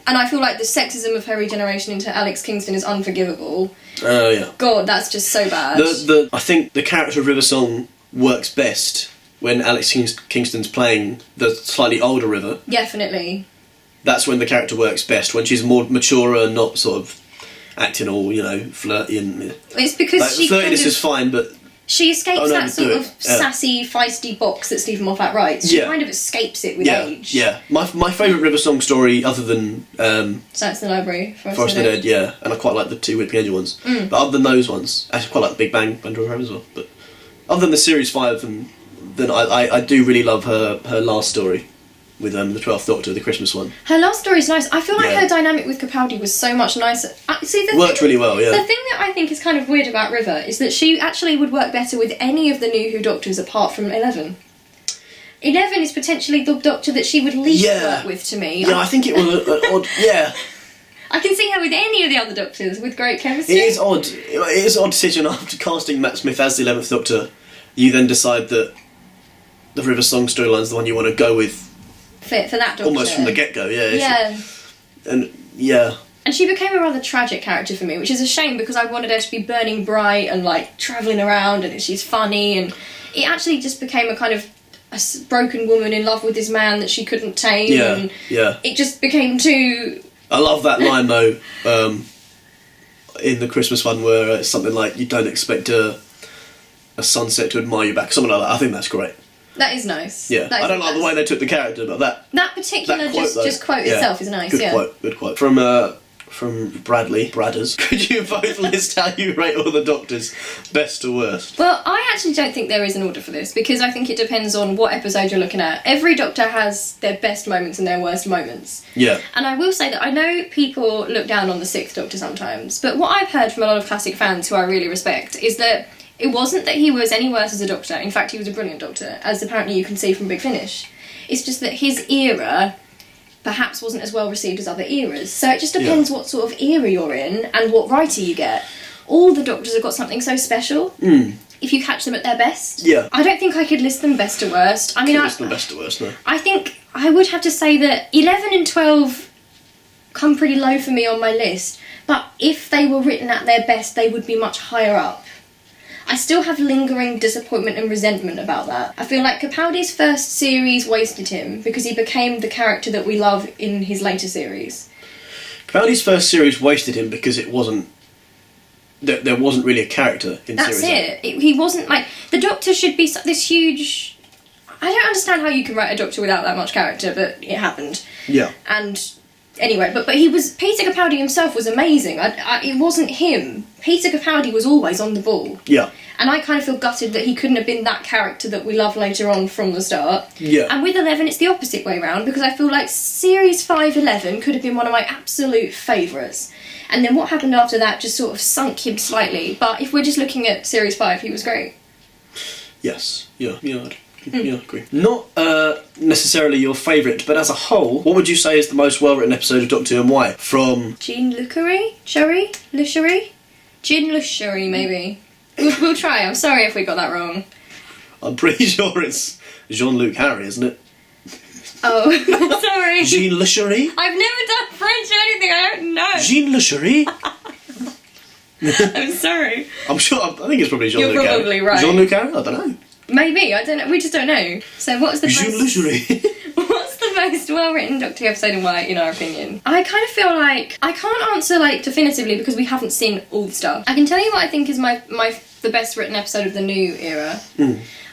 And I feel like the sexism of her regeneration into Alex Kingston is unforgivable. Oh, yeah. God, that's just so bad. I think the character of River Song works best when Alex Kingston's playing the slightly older River. Definitely. That's when the character works best, when she's more mature and not sort of acting all, flirty and... It's because she flirtiness is fine, but... She escapes that sort of sassy, feisty box that Stephen Moffat writes. She kind of escapes it with age. Yeah. My favourite River Song story, other than... Silence in the Library, Forest of the Dead, yeah. And I quite like the two Whipping Angel ones. But other than those ones, I quite like the Big Bang Band of Hope as well. But other than the Series 5, then I do really love her last story. with the 12th Doctor, the Christmas one. Her love story's nice. I feel like Yeah. her dynamic with Capaldi was so much nicer. Worked really well, yeah. The thing that I think is kind of weird about River is that she actually would work better with any of the New Who Doctors apart from 11. 11 is potentially the Doctor that she would least work with to me. Yeah, I think it was an odd... Yeah. I can see her with any of the other Doctors with great chemistry. It is odd. It is an odd decision after casting Matt Smith as the 11th Doctor. You then decide that the River Song storyline is the one you want to go with. For that Doctor. Almost from the get-go, yeah. Yeah. And she became a rather tragic character for me, which is a shame because I wanted her to be burning bright and like travelling around and she's funny, and it actually just became a kind of broken woman in love with this man that she couldn't tame. And it just became too... I love that line though, in the Christmas one where it's something like, you don't expect a sunset to admire you back, something like that. I think that's great. That is nice. Yeah, I don't like the way they took the character, but that particular quote, quote itself is nice. Good quote from Bradley Bradders. Could you both list how you rate all the Doctors, best to worst? Well, I actually don't think there is an order for this because I think it depends on what episode you're looking at. Every Doctor has their best moments and their worst moments. Yeah. And I will say that I know people look down on the 6th Doctor sometimes, but what I've heard from a lot of classic fans who I really respect is that it wasn't that he was any worse as a Doctor. In fact, he was a brilliant Doctor, as apparently you can see from Big Finish. It's just that his era perhaps wasn't as well received as other eras. So it just depends what sort of era you're in and what writer you get. All the Doctors have got something so special. If you catch them at their best. Yeah. I don't think I could list them best to worst. I mean, list them best to worst, no. I think I would have to say that 11 and 12 come pretty low for me on my list. But if they were written at their best, they would be much higher up. I still have lingering disappointment and resentment about that. I feel like Capaldi's first series wasted him because he became the character that we love in his later series. Capaldi's first series wasted him because it wasn't... There wasn't really a character in That's series. He wasn't like... The Doctor should be this huge... I don't understand how you can write a Doctor without that much character, but it happened. Yeah. And... Anyway, but he was... Peter Capaldi himself was amazing. It wasn't him. Peter Capaldi was always on the ball. Yeah. And I kind of feel gutted that he couldn't have been that character that we love later on from the start. Yeah. And with 11, it's the opposite way round, because I feel like Series 5, 11 could have been one of my absolute favourites. And then what happened after that just sort of sunk him slightly. But if we're just looking at Series 5, he was great. Yes. Yeah, I agree. Not necessarily your favourite, but as a whole, what would you say is the most well-written episode of Doctor Who and why? From... Jean Luchery? Jean Luchery, maybe. We'll try. I'm sorry if we got that wrong. I'm pretty sure it's Jean-Luc Harry, isn't it? Oh, sorry. Jean Luchery? I've never done French or anything, I don't know. Jean Luchery? I'm sorry. I'm sure, I think it's probably Jean-Luc Harry. You're probably right. Jean-Luc Harry? I don't know. Maybe, I don't know. We just don't know. So what's the Jean Luchery? What's the most well-written Doctor Who episode and why, in our opinion? I kind of feel like I can't answer definitively because we haven't seen all the stuff. I can tell you what I think is the best written episode of the new era.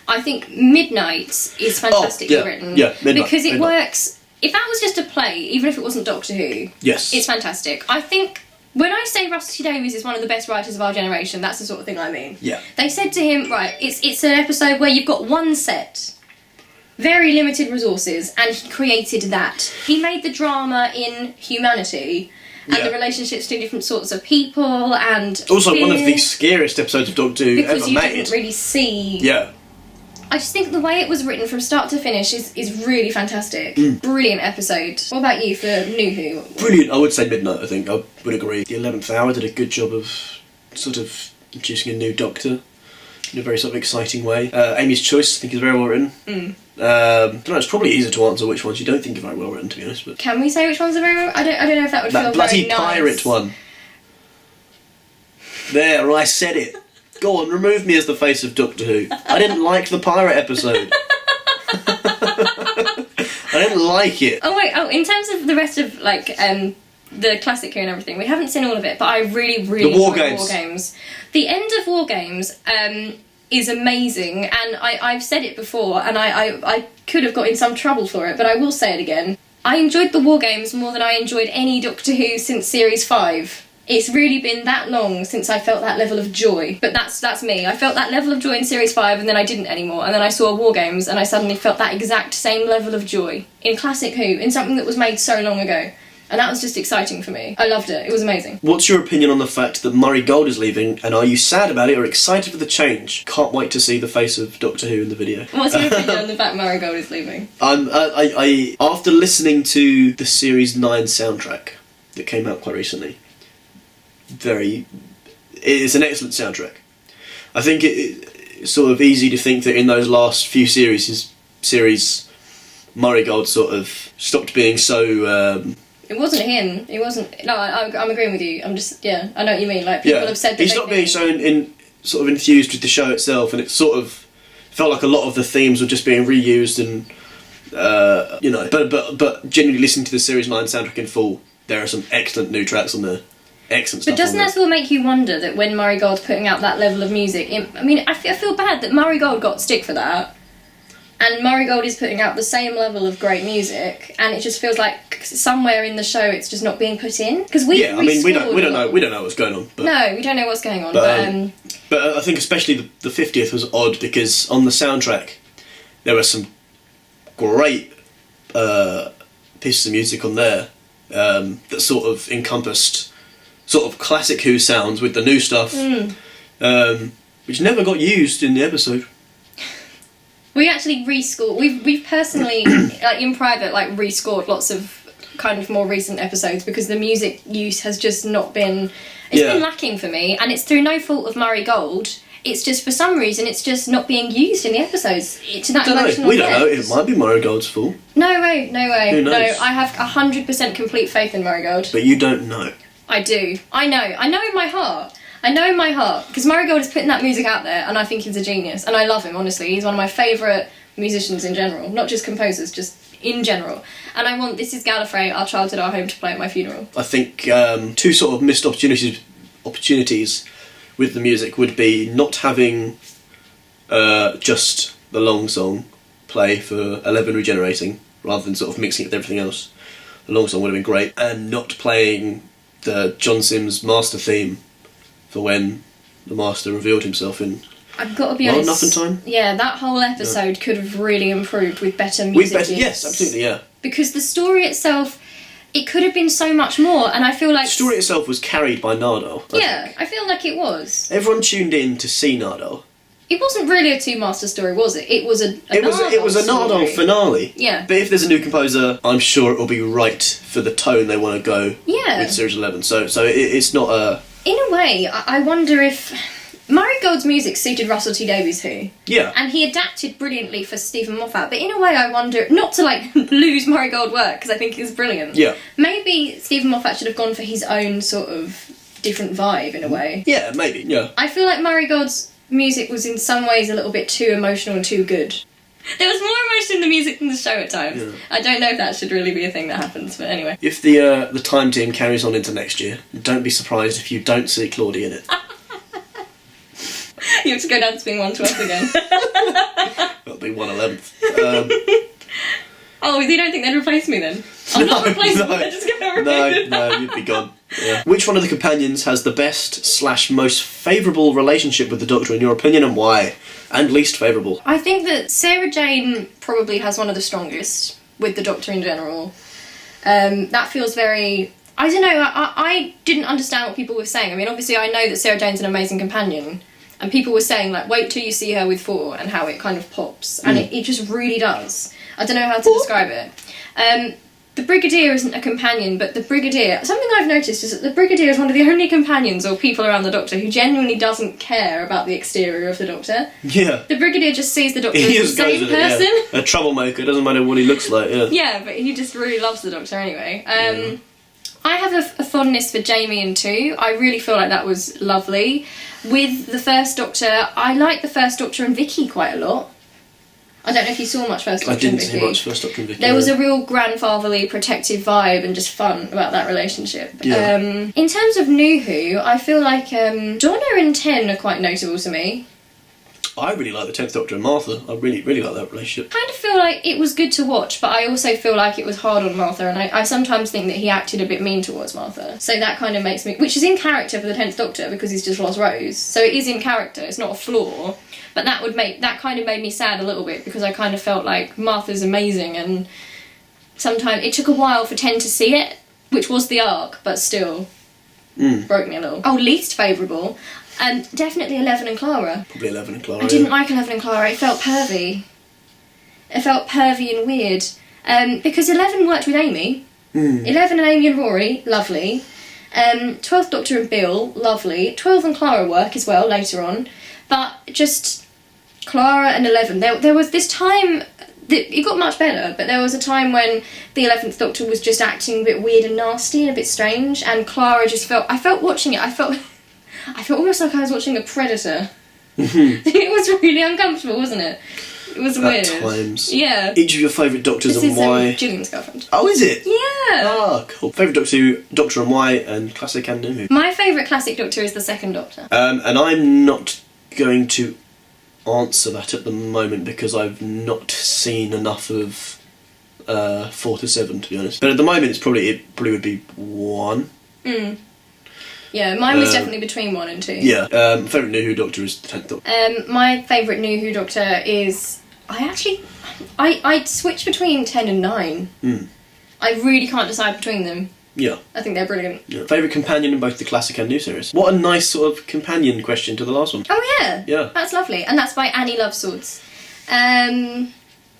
I think Midnight is fantastically written. Yeah, Midnight. Because it works. If that was just a play, even if it wasn't Doctor Who, yes, it's fantastic. I think when I say Rusty Davies is one of the best writers of our generation, that's the sort of thing I mean. Yeah. They said to him, right, it's an episode where you've got one set, very limited resources, and he created that. He made the drama in humanity and the relationships to different sorts of people and also fear, one of the scariest episodes of Doctor Who because ever you made. didn't really see. Yeah. I just think the way it was written from start to finish is really fantastic. Brilliant episode. What about you for New Who? Brilliant. I would say Midnight, I think. I would agree. The 11th Hour did a good job of sort of introducing a new Doctor in a very sort of exciting way. Amy's Choice, I think, is very well written. I don't know, it's probably easier to answer which ones you don't think are very well written, to be honest. But can we say which ones are very well? I don't know if that would feel very nice. That bloody pirate one. There, I said it. Go on, remove me as the face of Doctor Who. I didn't like the pirate episode. I didn't like it. Oh wait, in terms of the rest of the classic Who and everything, we haven't seen all of it, but I really The War enjoyed Games. War Games. The end of War Games is amazing, and I've said it before, and I could have got in some trouble for it, but I will say it again. I enjoyed the War Games more than I enjoyed any Doctor Who since Series 5. It's really been that long since I felt that level of joy. But that's me. I felt that level of joy in Series 5 and then I didn't anymore. And then I saw War Games and I suddenly felt that exact same level of joy in Classic Who, in something that was made so long ago. And that was just exciting for me. I loved it. It was amazing. What's your opinion on the fact that Murray Gold is leaving, and are you sad about it or excited for the change? Can't wait to see the face of Doctor Who in the video. What's your opinion on the fact Murray Gold is leaving? I after listening to the Series 9 soundtrack that came out quite recently, it's an excellent soundtrack. I think it's sort of easy to think that in those last few series, Murray Gold sort of stopped being so... It wasn't him. It wasn't... No, I'm agreeing with you. I'm just... Yeah, I know what you mean. Like, people have said that... He stopped being so sort of enthused with the show itself, and it sort of felt like a lot of the themes were just being reused and... But genuinely listening to the Series 9 soundtrack in full, there are some excellent new tracks on there. Excellent stuff. But doesn't that sort of make you wonder that when Murray Gold's putting out that level of music... I feel bad that Murray Gold got stick for that. And Murray Gold is putting out the same level of great music, and it just feels like somewhere in the show it's just not being put in. Because we don't know what's going on. But, no, we don't know what's going on. But I think especially the 50th was odd because on the soundtrack there were some great pieces of music on there that sort of encompassed sort of classic Who sounds with the new stuff, which never got used in the episode. We actually rescored. We've personally, like in private, like rescored lots of kind of more recent episodes because the music use has just not been. It's been lacking for me, and it's through no fault of Murray Gold. It's just for some reason it's just not being used in the episodes. To that emotional we don't know. It might be Murray Gold's fault. No way. Who knows? No, I have 100% complete faith in Murray Gold. But you don't know. I do. I know in my heart. Because Murray Gold is putting that music out there, and I think he's a genius, and I love him, honestly. He's one of my favourite musicians in general, not just composers, just in general. And I want This Is Gallifrey, Our Childhood, Our Home to play at my funeral. I think two sort of missed opportunities with the music would be not having just the long song play for 11 regenerating, rather than sort of mixing it with everything else. The long song would have been great, and not playing the John Sims master theme for when the Master revealed himself in I've got to be honest. Enough in Time? Yeah, that whole episode could have really improved with better music. Yes, absolutely, yeah. Because the story itself, it could have been so much more, and I feel like... The story itself was carried by Nardole. I feel like it was. Everyone tuned in to see Nardole. It wasn't really a two-master story, was it? It was a Nardole finale. Yeah. But if there's a new composer, I'm sure it will be right for the tone they want to go with Series 11. So it's not a... In a way, I wonder if... Murray Gold's music suited Russell T Davies' Who. Yeah. And he adapted brilliantly for Stephen Moffat. But in a way, I wonder... Not to, lose Murray Gold work, because I think he's brilliant. Yeah. Maybe Stephen Moffat should have gone for his own sort of different vibe, in a way. Yeah, maybe, yeah. I feel like Murray Gold's music was in some ways a little bit too emotional and too good. There was more emotion in the music than the show at times. Yeah. I don't know if that should really be a thing that happens, but anyway. If the time team carries on into next year, don't be surprised if you don't see Claudia in it. You have to go down to being 1 to us again. That'll be 1/11. Oh, you don't think they'd replace me then? I'm not replaceable, they're just going to replace me. No, you'd be gone. Yeah. Which one of the companions has the best / most favourable relationship with the Doctor in your opinion, and why? And least favourable? I think that Sarah Jane probably has one of the strongest with the Doctor in general. That feels very... I don't know, I didn't understand what people were saying. I mean, obviously I know that Sarah Jane's an amazing companion, and people were saying, wait till you see her with 4 and how it kind of pops. And it just really does. I don't know how to describe it. The Brigadier isn't a companion, but the Brigadier... Something I've noticed is that the Brigadier is one of the only companions or people around the Doctor who genuinely doesn't care about the exterior of the Doctor. Yeah. The Brigadier just sees the Doctor as the same person. A troublemaker, doesn't matter what he looks like, yeah. Yeah, but he just really loves the Doctor anyway. I have a fondness for Jamie in 2. I really feel like that was lovely. With the First Doctor, I like the First Doctor and Vicky quite a lot. I don't know if you saw much First Doctor and Vicky. I didn't see much First Doctor and Vicky. There was a real grandfatherly, protective vibe and just fun about that relationship. Yeah. In terms of New Who, I feel like Donna and Ten are quite notable to me. I really like the 10th Doctor and Martha. I really, really like that relationship. I kind of feel like it was good to watch, but I also feel like it was hard on Martha, and I sometimes think that he acted a bit mean towards Martha. So that kind of makes me... Which is in character for the 10th Doctor, because he's just lost Rose. So it is in character, it's not a flaw. But that kind of made me sad a little bit, because I kind of felt like Martha's amazing, and sometimes it took a while for 10 to see it, which was the arc, but still broke me a little. Oh, least favourable? Definitely 11 and Clara. Probably 11 and Clara. I didn't like 11 and Clara, it felt pervy. It felt pervy and weird. Because 11 worked with Amy. 11 and Amy and Rory, lovely. 12th Doctor and Bill, lovely. 12 and Clara work as well, later on. But just Clara and 11, there was this time... It got much better, but there was a time when the 11th Doctor was just acting a bit weird and nasty and a bit strange, and Clara just felt... I felt watching it, I felt almost like I was watching a Predator. It was really uncomfortable, wasn't it? It was weird. At times. Yeah. Each of your favourite Doctors This and is why... Gillian's girlfriend. Oh, is it? Yeah. Ah, cool. Favourite Doctor and why, and classic and new. My favourite classic Doctor is the second Doctor. And I'm not going to answer that at the moment because I've not seen enough of 4 to 7, to be honest. But at the moment, it probably would be 1. Yeah, mine was definitely between 1 and 2. Yeah. Favourite New Who Doctor is the 10th Doctor. My favourite New Who Doctor is... I'd switch between 10 and 9. I really can't decide between them. Yeah. I think they're brilliant. Yeah. Favourite companion in both the classic and new series? What a nice sort of companion question to the last one. Oh yeah. Yeah. That's lovely. And that's by Annie Loves Swords. And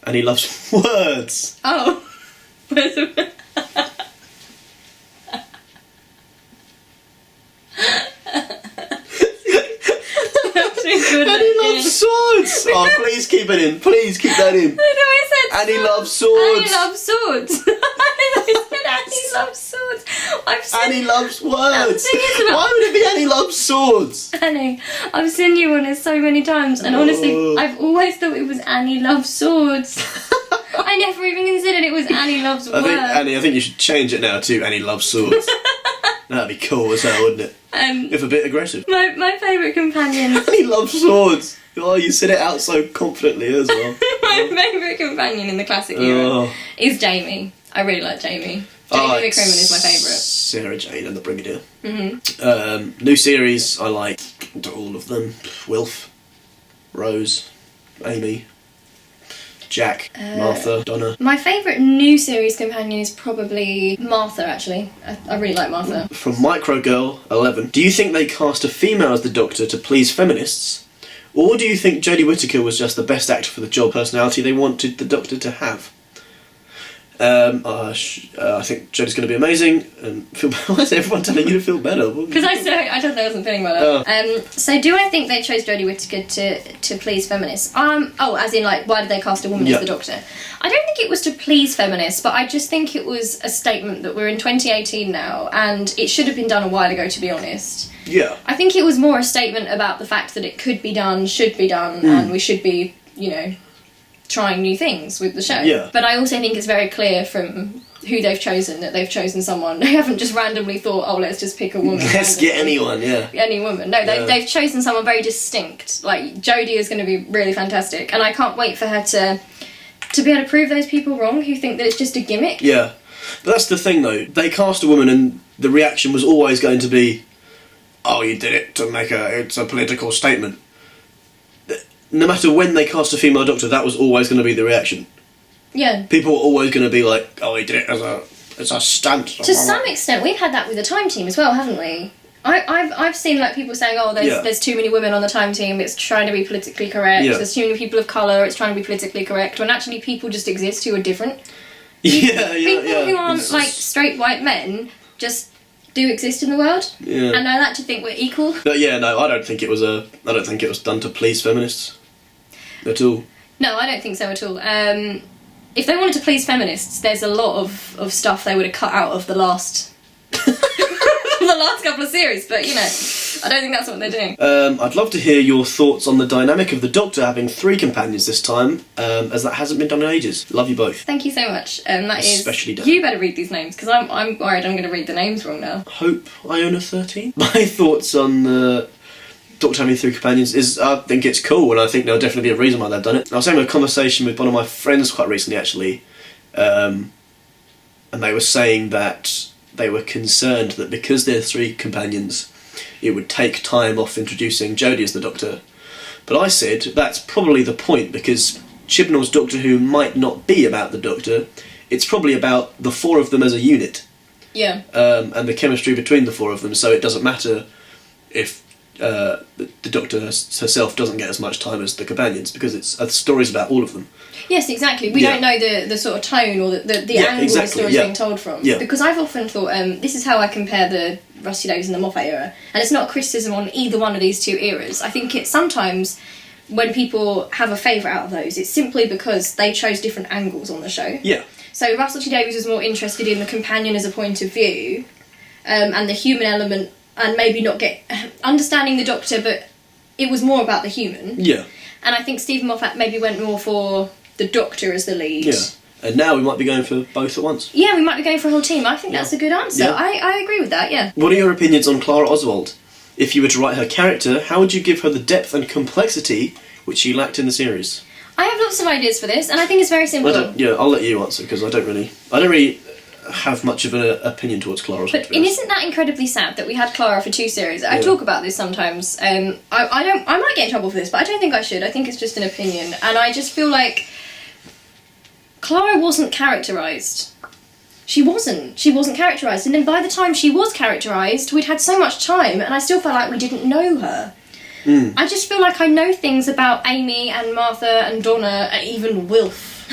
he loves words. Oh. And he loves swords! Oh, please keep it in. Please keep that in. I know I said And he loves swords. Annie Loves Swords. I said Annie Loves Swords. And he loves words. Isn't it? Why would it be Annie loves swords? Annie, I've seen you on it so many times, and honestly, I've always thought it was Annie Loves Swords. I never even considered it was Annie Loves Words. I think you should change it now to Annie Loves Swords. That'd be cool as hell, wouldn't it? If a bit aggressive. My favourite companion... Annie Loves Swords. Oh, you said it out so confidently as well. My favourite companion in the classic era is Jamie. I really like Jamie. Jamie the Crimin is my favourite. Sarah Jane and the Brigadier. New series, I like all of them. Wilf, Rose, Amy, Jack, Martha, Donna. My favourite new series companion is probably Martha, actually. I really like Martha. From Micro Girl 11. Do you think they cast a female as the Doctor to please feminists? Or do you think Jodie Whittaker was just the best actor for the job personality they wanted the Doctor to have? I think Jodie's going to be amazing. And why is everyone telling you to feel better? Because I don't know I wasn't feeling better. So do I think they chose Jodie Whittaker to please feminists? As in, like, why did they cast a woman as the Doctor? I don't think it was to please feminists, but I just think it was a statement that we're in 2018 now, and it should have been done a while ago, to be honest. Yeah. I think it was more a statement about the fact that it could be done, should be done, and we should be, trying new things with the show. Yeah. But I also think it's very clear from who they've chosen that they've chosen someone. They haven't just randomly thought, let's just pick a woman. Let's get anyone, yeah. Any woman. No, they've chosen someone very distinct. Like, Jodie is going to be really fantastic, and I can't wait for her to be able to prove those people wrong who think that it's just a gimmick. Yeah. But that's the thing, though. They cast a woman and the reaction was always going to be, you did it to make it's a political statement. No matter when they cast a female Doctor, that was always going to be the reaction. Yeah. People were always going to be like, he did it as a stunt. To some extent, we've had that with the Time Team as well, haven't we? I've seen like people saying, there's too many women on the Time Team, it's trying to be politically correct, there's too many people of colour, it's trying to be politically correct, when actually people just exist who are different. People who aren't like straight white men just do exist in the world, and I like to think we're equal. But I don't think it was done to please feminists at all. No, I don't think so at all. If they wanted to please feminists, there's a lot of stuff they would have cut out of the last the last couple of series, but I don't think that's what they're doing. I'd love to hear your thoughts on the dynamic of the Doctor having 3 companions this time, as that hasn't been done in ages. Love you both. Thank you so much. Especially Dan. You better read these names, because I'm worried I'm going to read the names wrong now. Hope Iona 13. My thoughts on Doctor having 3 companions is, I think it's cool, and I think there'll definitely be a reason why they've done it. I was having a conversation with one of my friends quite recently, actually, and they were saying that they were concerned that because there are 3 companions, it would take time off introducing Jodie as the Doctor. But I said that's probably the point, because Chibnall's Doctor Who might not be about the Doctor, it's probably about the 4 of them as a unit. Yeah. And the chemistry between the 4 of them, so it doesn't matter if the Doctor herself doesn't get as much time as the companions, because it's a story's about all of them. Yes, exactly. We don't know the sort of tone or the angle the story's being told from. Yeah. Because I've often thought, this is how I compare the Rusty Davies and the Moffat era, and it's not a criticism on either one of these 2 eras. I think it's sometimes when people have a favourite out of those, it's simply because they chose different angles on the show. Yeah. So Russell T Davies was more interested in the companion as a point of view, and the human element, and maybe not understanding the Doctor, but it was more about the human. Yeah. And I think Stephen Moffat maybe went more for the Doctor as the lead. Yeah. And now we might be going for both at once. Yeah, we might be going for a whole team. I think that's a good answer. Yeah. I agree with that, yeah. What are your opinions on Clara Oswald? If you were to write her character, how would you give her the depth and complexity which she lacked in the series? I have lots of ideas for this, and I think it's very simple. I'll let you answer, because I don't really have much of an opinion towards Clara Oswald. But isn't that incredibly sad that we had Clara for 2 series? I talk about this sometimes. I might get in trouble for this, but I don't think I should. I think it's just an opinion, and I just feel like Clara wasn't characterised. She wasn't characterised, and then by the time she was characterised, we'd had so much time, and I still felt like we didn't know her. I just feel like I know things about Amy and Martha and Donna and even Wilf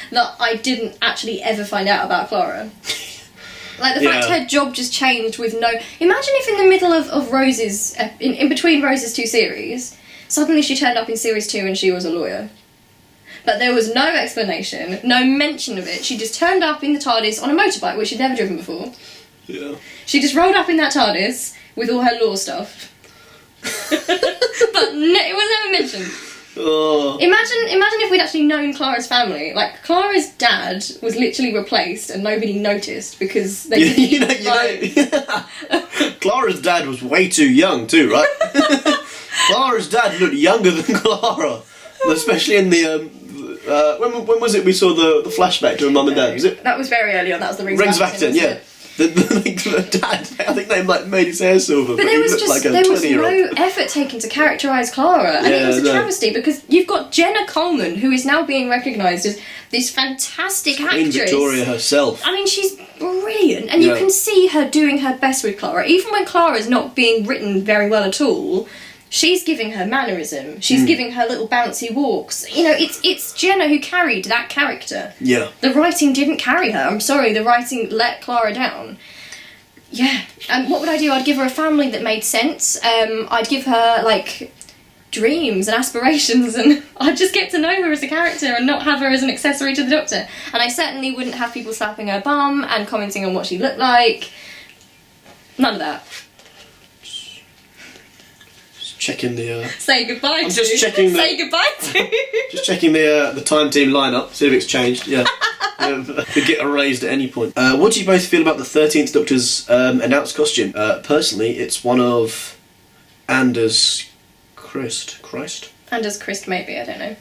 that I didn't actually ever find out about Clara. Like the fact her job just changed with no... Imagine if in the middle of Rose's... in between Rose's 2 series, suddenly she turned up in series 2 and she was a lawyer. But there was no explanation, no mention of it. She just turned up in the TARDIS on a motorbike, which she'd never driven before. Yeah. She just rolled up in that TARDIS with all her law stuff. But it was never mentioned. Oh. Imagine if we'd actually known Clara's family. Like, Clara's dad was literally replaced and nobody noticed because they didn't Clara's dad was way too young too, right? Clara's dad looked younger than Clara. Especially in the when was it we saw the flashback to her mum and dad? Was it? That was very early on. That was the Rings of Acton, yeah. The dad, I think they made his hair silver, but there was looked like a there was 20-year-old. no effort taken to characterise Clara, and it was a travesty because you've got Jenna Coleman, who is now being recognised as this fantastic Queen actress. Victoria herself. I mean, she's brilliant, and you can see her doing her best with Clara, even when Clara's not being written very well at all. She's giving her mannerism. She's giving her little bouncy walks. You know, it's Jenna who carried that character. Yeah. The writing didn't carry her. I'm sorry, the writing let Clara down. Yeah. And what would I do? I'd give her a family that made sense. I'd give her, like, dreams and aspirations, and I'd just get to know her as a character and not have her as an accessory to the Doctor. And I certainly wouldn't have people slapping her bum and commenting on what she looked like. None of that. Checking the. Say goodbye. I'm just checking the. Say goodbye to. Just checking the time team lineup. See if it's changed. Yeah, could get erased at any point. What do you both feel about the 13th Doctor's announced costume? Personally, it's one of Anders Christ. Anders Christ, maybe, I don't know.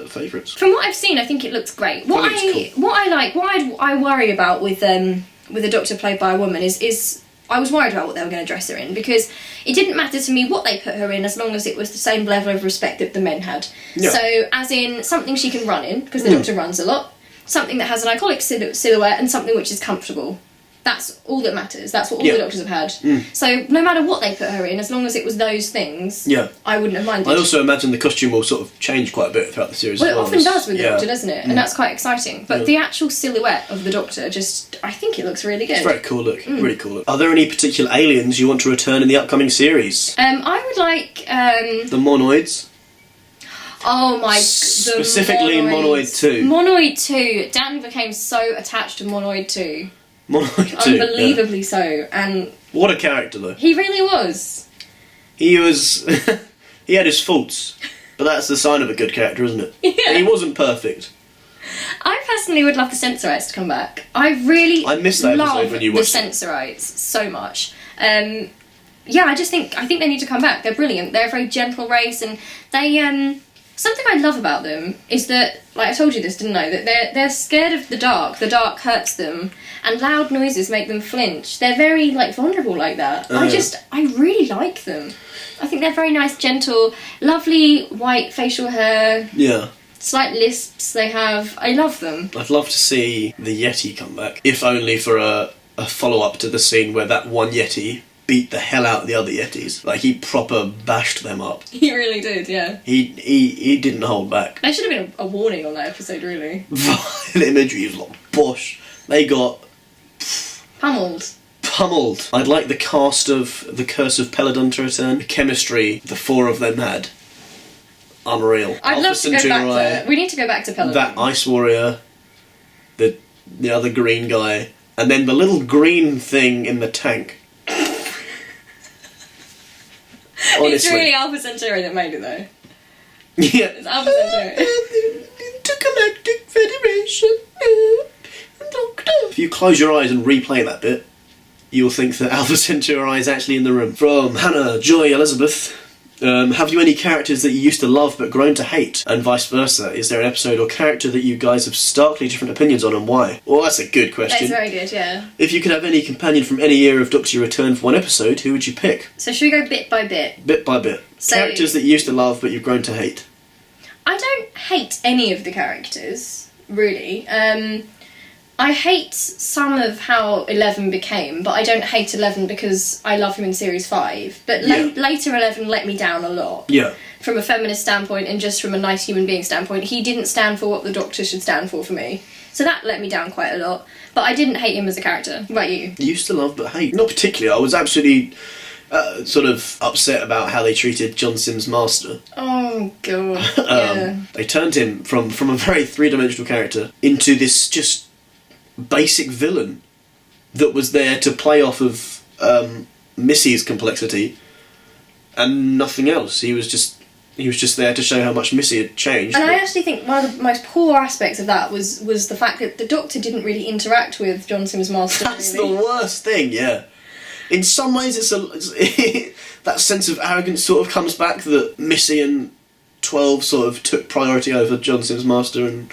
Favourites. From what I've seen, I think it looks great. What I worry about with a Doctor played by a woman is I was worried about what they were going to dress her in, because it didn't matter to me what they put her in as long as it was the same level of respect that the men had. Yeah. So, as in something she can run in, because the Doctor runs a lot, something that has an iconic silhouette, and something which is comfortable. That's all that matters. That's what all the Doctors have had. So no matter what they put her in, as long as it was those things, I wouldn't have minded. I also imagine the costume will sort of change quite a bit throughout the series. Well, it often does with the Doctor, doesn't it? And that's quite exciting. But the actual silhouette of the Doctor, I think it looks really good. It's a very cool look. Really cool look. Are there any particular aliens you want to return in the upcoming series? I would like... the Monoids. Oh my... Specifically Monoid 2. Monoid 2. Dan became so attached to Monoid 2. Monoid 2. Unbelievably so. And what a character, though. He really was. He was... he had his faults. But that's the sign of a good character, isn't it? Yeah. He wasn't perfect. I personally would love the Sensorites to come back. I missed that episode when you watched the Sensorites so much. yeah, I think they need to come back. They're brilliant. They're a very gentle race, and they something I love about them is that, like I told you this, didn't I? That they're scared of the dark. The dark hurts them, and loud noises make them flinch. They're very like vulnerable like that. I really like them. I think they're very nice, gentle, lovely white facial hair. Yeah. Slight lisps they have. I love them. I'd love to see the Yeti come back, if only for a follow-up to the scene where that one Yeti beat the hell out of the other Yetis. Like, he proper bashed them up. He really did, yeah. He didn't hold back. There should have been a warning on that episode, really. The imagery was like, bosh. They got... Pummeled. I'd like the cast of The Curse of Peladon to return. The chemistry the four of them had. Unreal. I'd love to go back to... We need to go back to Peladon. That Ice Warrior, the other green guy, and then the little green thing in the tank. Honestly. It's really Alpha Centauri that made it, though. Yeah. It's Alpha Centauri. Intergalactic Federation. Doctor. If you close your eyes and replay that bit, you'll think that Alpha Centauri is actually in the room. From Hannah, Joy, Elizabeth. Have you any characters that you used to love but grown to hate? And vice versa. Is there an episode or character that you guys have starkly different opinions on, and why? Well, that's a good question. That's very good, yeah. If you could have any companion from any era of Doctor Who return for one episode, who would you pick? So should we go bit by bit? Bit by bit. So, characters that you used to love but you've grown to hate. I don't hate any of the characters, really. I hate some of how 11 became, but I don't hate 11 because I love him in Series 5. But later 11 let me down a lot. Yeah. From a feminist standpoint and just from a nice human being standpoint, he didn't stand for what the Doctor should stand for me. So that let me down quite a lot. But I didn't hate him as a character. What about you? Used to love but hate. Not particularly. I was absolutely sort of upset about how they treated John Sims' master. Oh, God. Yeah. They turned him from a very three-dimensional character into this just... basic villain that was there to play off of Missy's complexity and nothing else. He was just there to show how much Missy had changed. And I actually think one of the most poor aspects of that was the fact that the Doctor didn't really interact with John Sims' master. That's really. the worst thing, yeah. In some ways, it's that sense of arrogance sort of comes back that Missy and 12 sort of took priority over John Sims' master and...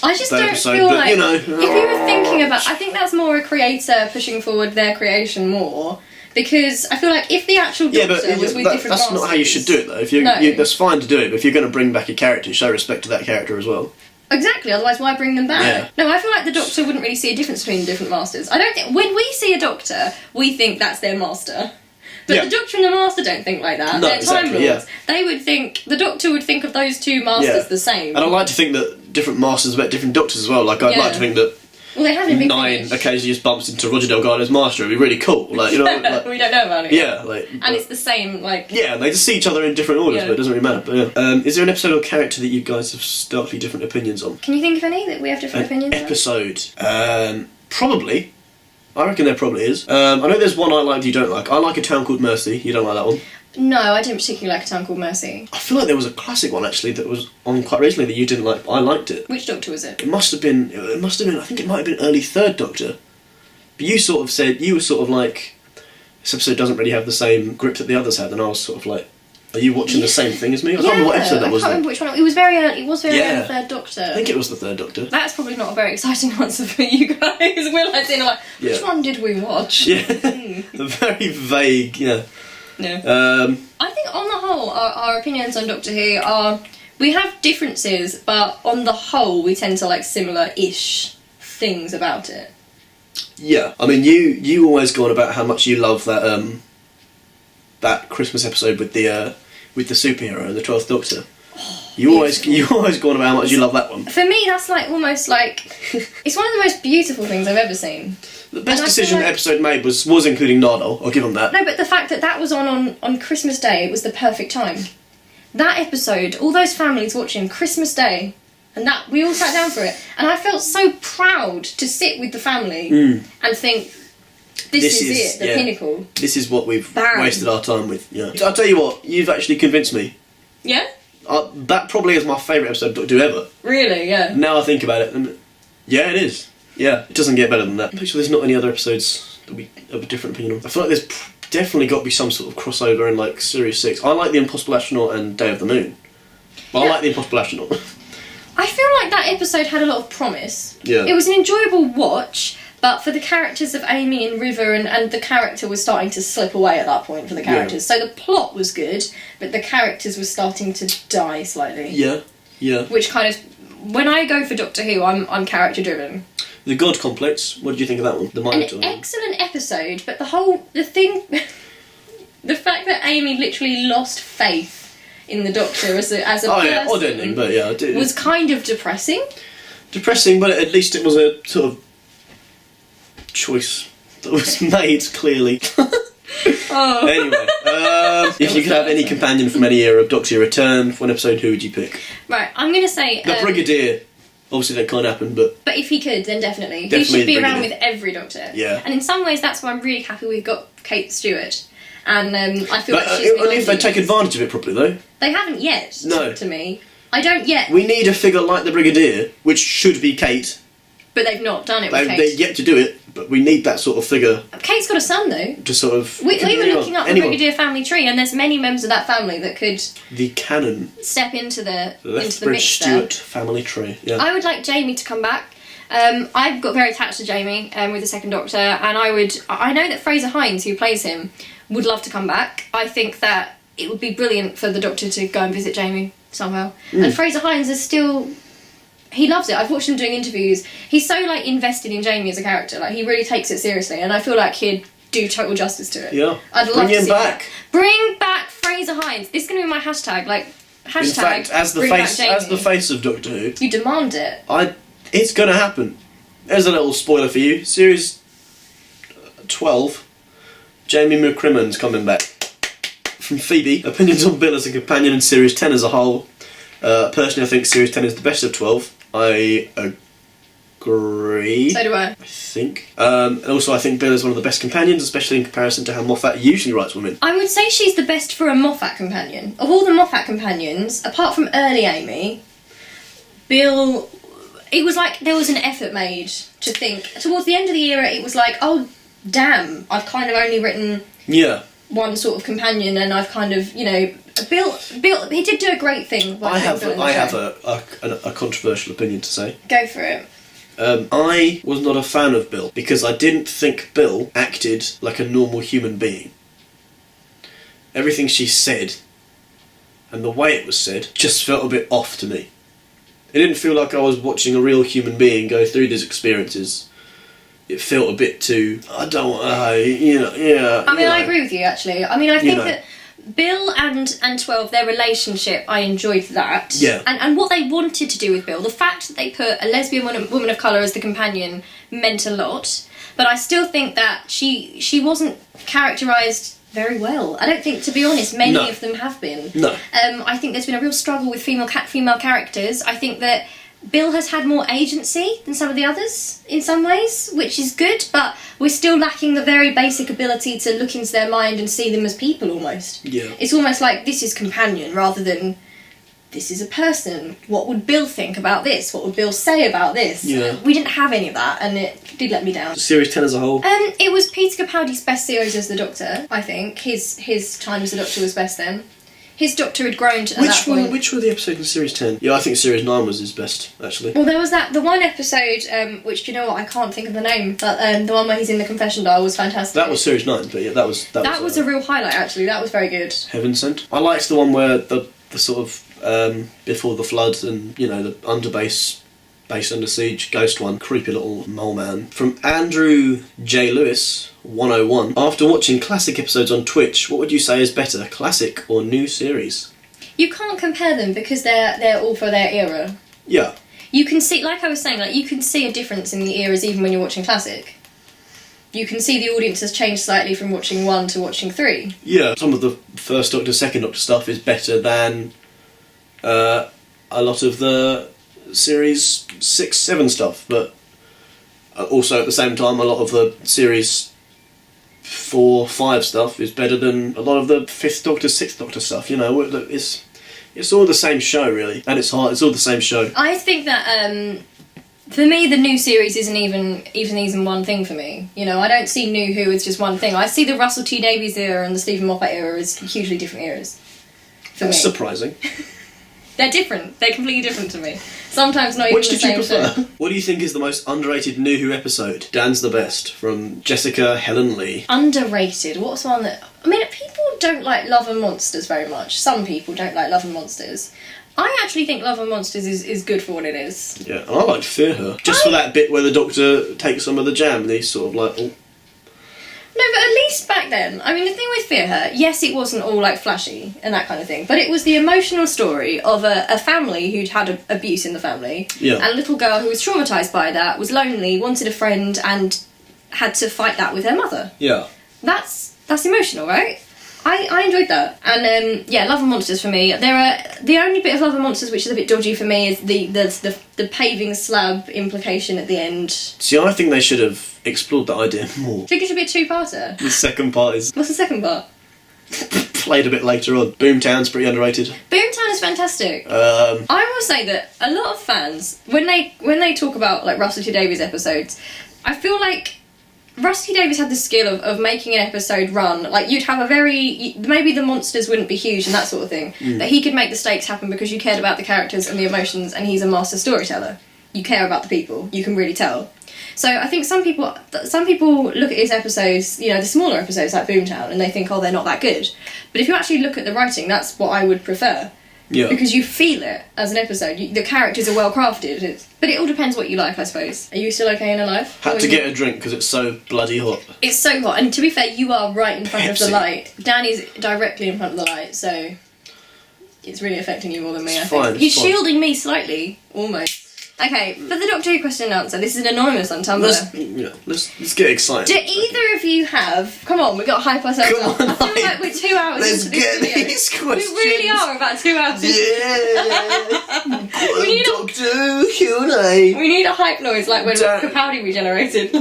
I just don't feel like, you know, if you were thinking about, I think that's more a creator pushing forward their creation more, because I feel like if the actual Doctor was with different that's masters... not how you should do it, though. If you, that's fine to do it, but if you're going to bring back a character, show respect to that character as well. Exactly, otherwise why bring them back? Yeah. No, I feel like the Doctor wouldn't really see a difference between different masters. I don't think, when we see a Doctor, we think that's their master. But the Doctor and the Master don't think like that. No, They're exactly, Time Lords. yeah. They would think... The Doctor would think of those two masters the same. And I like to think that different masters met different Doctors as well. Like, I'd like to think that well, they have in Big Nine Finish. occasionally just bumps into Roger Delgado's master. It'd be really cool. Like, you know... Like, we don't know about it. Yeah, like... And it's the same, like... Yeah, and they just see each other in different orders, but it doesn't really matter. But yeah. Is there an episode or character that you guys have starkly different opinions on? Can you think of any that we have different opinions on? Episode. Probably. I reckon there probably is. I know there's one I like that you don't like. I like A Town Called Mercy. You don't like that one? No, I didn't particularly like A Town Called Mercy. I feel like there was a classic one, actually, that was on quite recently that you didn't like, but I liked it. Which Doctor was it? It must have been, I think it might have been early Third Doctor. But you sort of said, you were sort of like, this episode doesn't really have the same grip that the others had, and I was sort of like, are you watching the same thing as me? I can't remember what episode that was. I can't remember which one. It was very early. It was very early Third Doctor. I think it was the Third Doctor. That's probably not a very exciting answer for you guys. We're like saying, like, which one did we watch? Yeah, very vague. Yeah. No. I think on the whole, our opinions on Doctor Who are, we have differences, but on the whole, we tend to like similar-ish things about it. Yeah, I mean, you always go on about how much you love that that Christmas episode with the superhero and the 12th Doctor. You always go on about how much you love that one. For me, that's like almost like it's one of the most beautiful things I've ever seen. The best decision the episode made was including Nardole. I'll give them that. No, but the fact that was on Christmas Day, it was the perfect time. That episode, all those families watching Christmas Day, and that we all sat down for it, and I felt so proud to sit with the family and think, this is it, the pinnacle. This is what we've wasted our time with. Yeah. I'll tell you what, you've actually convinced me. Yeah? That probably is my favourite episode of Doctor Who ever. Really, yeah. Now I think about it, yeah, it is. Yeah, it doesn't get better than that. I'm pretty sure there's not any other episodes that we have a different opinion on. I feel like there's definitely got to be some sort of crossover in like Series 6. I like The Impossible Astronaut and Day of the Moon. But I like The Impossible Astronaut. I feel like that episode had a lot of promise. Yeah. It was an enjoyable watch, but for the characters of Amy and River, and the character was starting to slip away at that point for the characters. Yeah. So the plot was good, but the characters were starting to die slightly. Yeah, yeah. Which kind of... When I go for Doctor Who, I'm character driven. The God Complex, what did you think of that one? The Minotaur An one? excellent episode, but the thing... the fact that Amy literally lost faith in the Doctor as a person odd ending, but yeah. was kind of depressing. Depressing, but at least it was a sort of choice that was made, clearly. Oh. Anyway, if you could have any companion from any era of Doctor Who return for an episode, who would you pick? Right, I'm going to say... The Brigadier. Obviously that can't happen, but... But if he could, then definitely. He Definitely should be the around Brigadier. with every Doctor. Yeah. And in some ways, that's why I'm really happy we've got Kate Stewart. And I feel But, like she's... only if they take advantage of it properly, though. They haven't yet, No. to me. I don't yet, We need a figure like the Brigadier, which should be Kate. but they've not done it with They're Kate. yet to do it, but we need that sort of figure Kate's got a son, though. to sort of... We were looking up the Anyone. Brigadier family tree, and there's many members of that family that could The canon. step into the Lethbridge mix there. Stewart family tree. Yeah. I would like Jamie to come back. I've got very attached to Jamie with the second Doctor, and I know that Fraser Hines, who plays him, would love to come back. I think that it would be brilliant for the Doctor to go and visit Jamie somehow. And Fraser Hines is still... He loves it. I've watched him doing interviews. He's so, like, invested in Jamie as a character. Like, he really takes it seriously, and I feel like he'd do total justice to it. Yeah. I'd love Bring to him see back. that. Bring back Fraser Hines. This is going to be my hashtag. Like, hashtag In fact, as the bring face, back Jamie. as the face of Doctor Who, You demand it. it's going to happen. There's a little spoiler for you. Series 12, Jamie McCrimmon's coming back. From Phoebe, opinions on Bill as a companion and Series 10 as a whole. Personally, I think Series 10 is the best of 12. I agree. So do I. I think. And also, I think Bill is one of the best companions, especially in comparison to how Moffat usually writes women. I would say she's the best for a Moffat companion. Of all the Moffat companions, apart from early Amy, Bill... It was like there was an effort made to think. Towards the end of the era, it was like, oh, damn, I've kind of only written Yeah. one sort of companion, and I've kind of, Bill, he did do a great thing. by I have Bill in the show. a controversial opinion to say. Go for it. I was not a fan of Bill because I didn't think Bill acted like a normal human being. Everything she said and the way it was said just felt a bit off to me. It didn't feel like I was watching a real human being go through these experiences. It felt a bit too... I don't want... I agree with you, actually. I mean, I think that Bill and 12, their relationship, I enjoyed that. Yeah. And what they wanted to do with Bill, the fact that they put a lesbian woman of colour as the companion meant a lot. But I still think that she wasn't characterised very well. I don't think, to be honest, many of them have been. No. I think there's been a real struggle with female characters. I think that Bill has had more agency than some of the others in some ways, which is good, but we're still lacking the very basic ability to look into their mind and see them as people almost. Yeah. It's almost like this is companion rather than this is a person. What would Bill think about this? What would Bill say about this? Yeah. We didn't have any of that, and it did let me down. Series 10 as a whole. It was Peter Capaldi's best series as the Doctor, I think. His time as the Doctor was best then. His Doctor had grown to that point. Which were the episodes in Series 10? Yeah, I think Series 9 was his best, actually. Well, there was the one episode, which, do you know what, I can't think of the name, but the one where he's in the confession dial was fantastic. That was Series 9, but yeah, that was a real highlight, actually. That was very good. Heaven Sent. I liked the one where the sort of before the flood and, the underbase, base under siege ghost one, creepy little mole man. From Andrew J. Lewis, 101. After watching classic episodes on Twitch, what would you say is better, classic or new series? You can't compare them because they're all for their era. Yeah. You can see, like I was saying, you can see a difference in the eras even when you're watching classic. You can see the audience has changed slightly from watching 1 to watching 3. Yeah, some of the First Doctor, Second Doctor stuff is better than a lot of the Series 6, 7 stuff, but also at the same time a lot of the Series 4, 5 stuff is better than a lot of the 5th Doctor, 6th Doctor stuff, it's all the same show really, and it's all the same show. I think that For me, the new series isn't even one thing for me. You know, I don't see New Who as just one thing. I see the Russell T Davies era and the Stephen Moffat era as hugely different eras. For That's me. surprising. They're different. They're completely different to me. Sometimes not even Which the did you same prefer? show. What do you think is the most underrated New Who episode? Dan's the best, from Jessica Helen Lee. Underrated. What's one that... I mean, people don't like Love and Monsters very much. Some people don't like Love and Monsters. I actually think Love and Monsters is good for what it is. Yeah, and I liked Fear Her. Just for that bit where the Doctor takes some of the jam and he's sort of like, oh. No, but at least back then, I mean, the thing with Fear Her, yes, it wasn't all, like, flashy and that kind of thing, but it was the emotional story of a family who'd had abuse in the family, Yeah. and a little girl who was traumatised by that, was lonely, wanted a friend, and had to fight that with her mother. Yeah. That's emotional, right? I enjoyed that. And, yeah, Love and Monsters for me. The only bit of Love and Monsters which is a bit dodgy for me is the paving slab implication at the end. See, I think they should have explored that idea more. I think it should be a two-parter. The second part is What's the second part? played a bit later on. Boomtown's pretty underrated. Boomtown is fantastic. I will say that a lot of fans, when they talk about like Russell T Davies episodes, I feel like Russell T Davies had the skill of making an episode run. Like, you'd have maybe the monsters wouldn't be huge and that sort of thing, but he could make the stakes happen because you cared about the characters and the emotions, and he's a master storyteller. You care about the people. You can really tell. So I think some people look at his episodes, you know, the smaller episodes like Boomtown, and they think, oh, they're not that good. But if you actually look at the writing, that's what I would prefer. Yeah. Because you feel it as an episode. The characters are well crafted. But it all depends what you like, I suppose. Are you still okay and alive? Had to get a drink because it's so bloody hot. It's so hot, and to be fair, you are right in front of the Pepsi. light. Danny's directly in front of the light, so it's really affecting you more than me. It's I think fine, it's he's fine. shielding me slightly, almost. Okay, for the Doctor Who question and answer, this is anonymous on Tumblr. Let's get excited. Do either of you have... Come on, we've got to hype ourselves Come up. on, I feel like hype. we're 2 hours Let's into this get video. these questions. We really are about 2 hours. Yeah. We need a- Doctor Q&A. We need a hype noise like when Damn. Capaldi regenerated. Do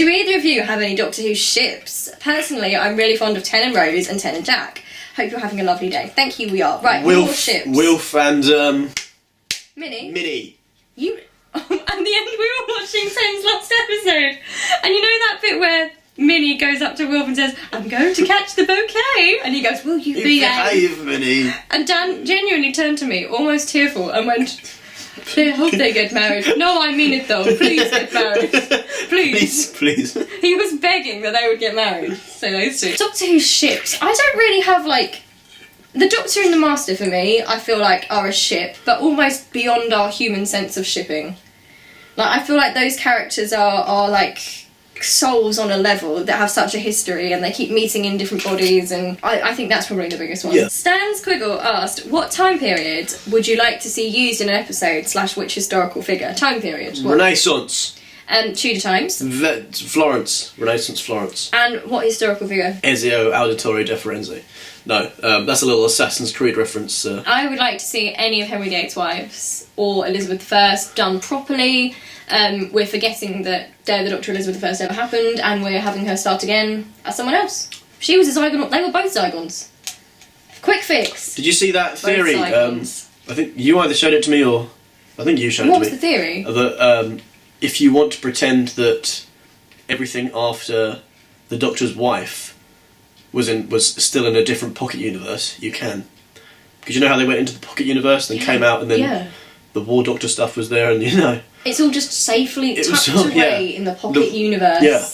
either of you have any Doctor Who ships? Personally, I'm really fond of Ten and Rose and Ten and Jack. Hope you're having a lovely day. Thank you, we are. Right, more ships. Wilf and Minnie? Minnie. You... At the end, we were watching Ten's last episode. And you know that bit where Minnie goes up to Wilf and says, I'm going to catch the bouquet. And he goes, will you behave? Minnie. And Dan genuinely turned to me, almost tearful, and went, I hope they get married. No, I mean it though. Please get married. Please. Please. He was begging that they would get married. So those two. Doctor Who ships. I don't really have, like... The Doctor and the Master, for me, I feel like are a ship, but almost beyond our human sense of shipping. Like, I feel like those characters are like souls on a level that have such a history, and they keep meeting in different bodies, and I think that's probably the biggest one. Yeah. Stan Squiggle asked, what time period would you like to see used in an episode / which historical figure? Time period. What? Renaissance. Tudor times. Florence. Renaissance Florence. And what historical figure? Ezio Auditore de Firenze. No, that's a little Assassin's Creed reference. I would like to see any of Henry VIII's wives or Elizabeth I done properly. We're forgetting that Day of the Doctor Elizabeth I ever happened, and we're having her start again as someone else. She was a Zygon. They were both Zygons. Quick fix. Did you see that Both theory? Zygons. I think you either showed it to me or I think you showed What it was to the me. theory? That if you want to pretend that everything after the Doctor's wife was still in a different pocket universe, you can. Because you know how they went into the pocket universe, then came out, and then the War Doctor stuff was there, and you know. It's all just safely It was tucked all- away in the pocket universe. Yeah.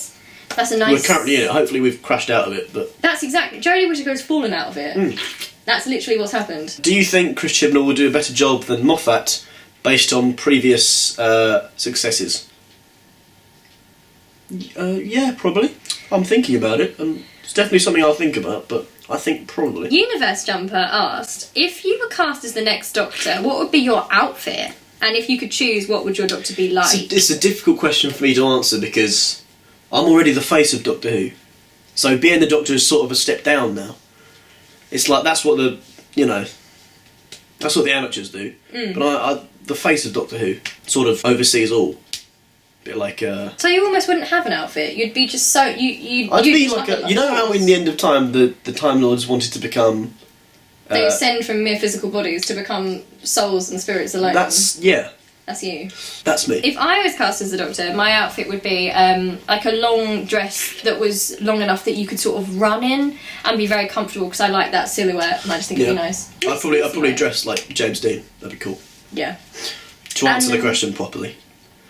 That's a nice... We're currently in it. Hopefully we've crashed out of it, but... That's exactly... Jodie Whittaker's fallen out of it. That's literally what's happened. Do you think Chris Chibnall will do a better job than Moffat based on previous successes? Yeah, probably. I'm thinking about it, and it's definitely something I'll think about, but I think probably. Universe Jumper asked, if you were cast as the next Doctor, what would be your outfit? And if you could choose, what would your Doctor be like? It's a difficult question for me to answer because I'm already the face of Doctor Who. So being the Doctor is sort of a step down now. It's like that's what the amateurs do. But I the face of Doctor Who sort of oversees all. Bit like So you almost wouldn't have an outfit. You'd be just so I'd be like you know how in the end of time the Time Lords wanted to become they ascend from mere physical bodies to become souls and spirits alone. That's yeah. That's you. That's me. If I was cast as the Doctor, my outfit would be like a long dress that was long enough that you could sort of run in and be very comfortable, because I like that silhouette and I just think it'd be nice. I'd probably dress like James Dean. That'd be cool. Yeah. To answer the question properly.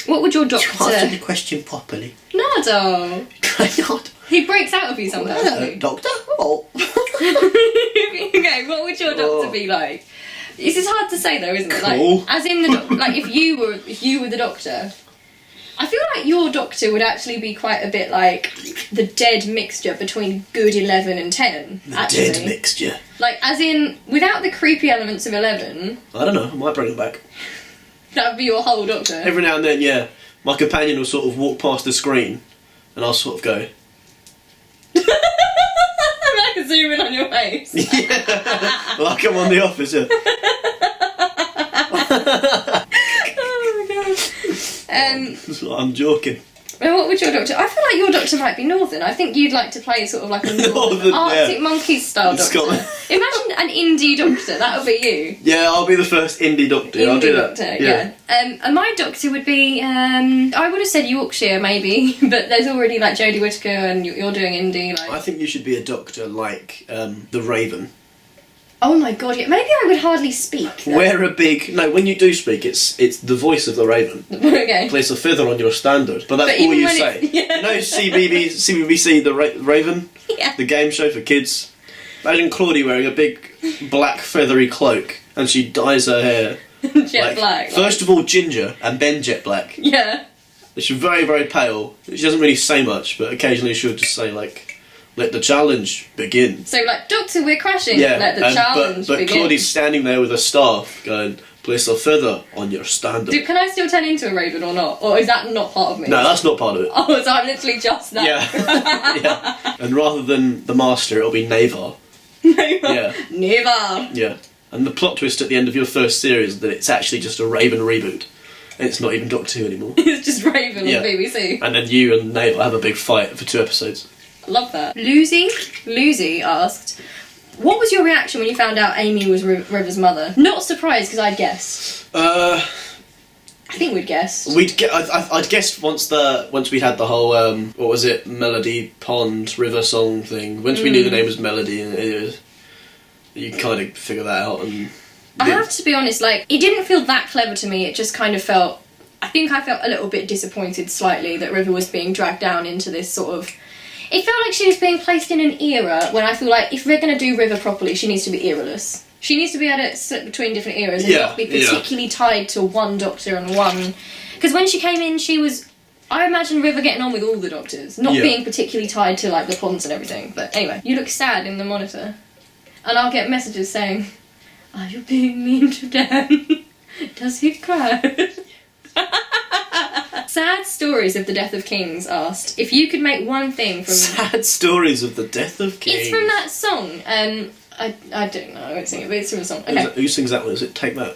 What would your Doctor... To answer the question properly. Nardo! Not. He breaks out of you sometimes. Hello, Doctor. Oh. Okay, what would your Doctor be like? This is hard to say though, isn't it? Cool. Like, as in like if you were the Doctor, I feel like your Doctor would actually be quite a bit like the dead mixture between good 11 and 10. The dead mixture. Like, as in, without the creepy elements of 11. I don't know. I might bring it back. That would be your whole Doctor. Every now and then, yeah. My companion will sort of walk past the screen, and I'll sort of go. I can zoom in on your face. Yeah. Like I'm on The Office. Yeah. Oh my god. I'm joking. Well, what would your Doctor... I feel like your Doctor might be Northern. I think you'd like to play sort of like a Northern Arctic Monkeys style Doctor. Imagine an indie Doctor. That would be you. Yeah, I'll be the first indie Doctor. I'll do that. Doctor, yeah. And my Doctor would be... I would have said Yorkshire, maybe. But there's already like Jodie Whittaker and you're doing indie. Like... I think you should be a Doctor like the Raven. Oh my god, yeah. Maybe I would hardly speak. Though. Wear a big... No, when you do speak, it's the voice of the Raven. Okay. Place a feather on your standard, but that's all you say. Yeah. You know CBBC the Raven? Yeah. The game show for kids? Imagine Claudia wearing a big black feathery cloak and she dyes her hair. Jet black. First of all ginger and then jet black. Yeah. She's very, very pale. She doesn't really say much, but occasionally she'll just say like, let the challenge begin. So like, Doctor, we're crashing. Yeah, Let the challenge but begin. Claudia's standing there with a staff going, place a feather on your standard. Can I still turn into a raven or not? Or is that not part of me? No, that's not part of it. Oh, so I'm literally just that. Yeah. Yeah. And rather than the Master, it'll be Navar. Never. Yeah. Never. Yeah. And the plot twist at the end of your first series is that it's actually just a Raven reboot. And it's not even Doctor Who anymore. It's just Raven on BBC. And then you and Navar have a big fight for 2 episodes. I love that. Lucy asked, what was your reaction when you found out Amy was River's mother? Not surprised, because I'd guessed. I think we'd guessed. I'd guessed once we had the whole what was it, Melody Pond River song thing. Once we knew the name was Melody, and you kind of figure that out. And I have to be honest, like, it didn't feel that clever to me. It just kind of felt. I think I felt a little bit disappointed slightly that River was being dragged down into this sort of. It felt like she was being placed in an era when I feel like if we're going to do River properly, she needs to be eraless. She needs to be able to sit between different eras and not be particularly tied to one Doctor and one... Because when she came in, she was... I imagine River getting on with all the Doctors, not being particularly tied to, like, the Ponds and everything. But anyway, you look sad in the monitor. And I'll get messages saying, are you being mean to Dan? Does he cry? Sad Stories of the Death of Kings asked, if you could make one thing from... Sad Stories of the Death of Kings. It's from that song. I don't know, I won't sing it, but it's from a song. Okay. Who sings that one? Is it Take That?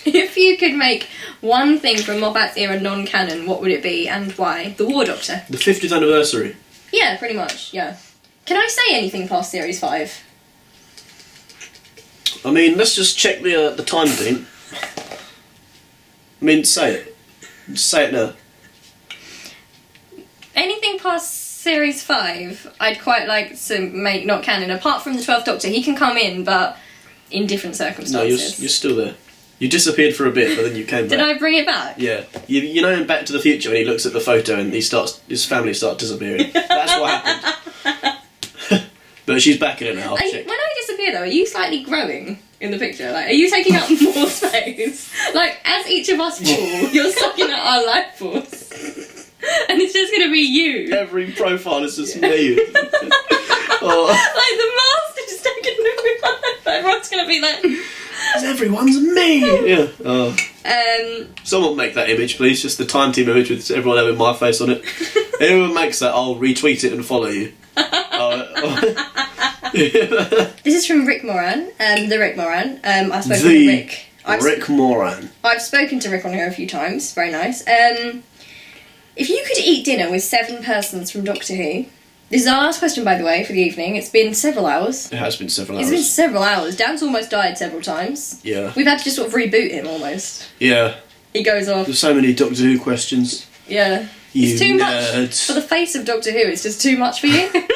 If you could make one thing from Moffat's era non-canon, what would it be and why? The War Doctor. The 50th anniversary. Yeah, pretty much, yeah. Can I say anything past Series 5? I mean, let's just check the time thing. I mean, say it. Just say it now. Anything past Series 5, I'd quite like to make not canon. Apart from the 12th Doctor, he can come in, but in different circumstances. No, you're still there. You disappeared for a bit, but then you came back. Did I bring it back? Yeah. You know in Back to the Future when he looks at the photo and his family start disappearing? That's what happened. But she's back in it now. When I disappear though, are you slightly growing in the picture? Like, are you taking up more space? Like, as each of us fall, you're sucking out our life force. And it's just going to be you. Every profile is just me. Oh. Like, the master's taking everyone. Everyone's going to be like... Everyone's me! Yeah. Oh. Someone make that image, please. Just the Time Team image with everyone having my face on it. Whoever makes that, I'll retweet it and follow you. This is from Rick Moran, the Rick Moran. I've spoken to Rick. Rick Moran. I've spoken to Rick on here a few times. Very nice. If you could eat dinner with 7 persons from Doctor Who, This is our last question, by the way, for the evening. It's been several hours. It has been several It's hours. been several hours. Dan's almost died several times. Yeah. We've had to just sort of reboot him, almost. Yeah. He goes off. There's so many Doctor Who questions. Yeah. You It's too nerds. much. For the face of Doctor Who, it's just too much for you. I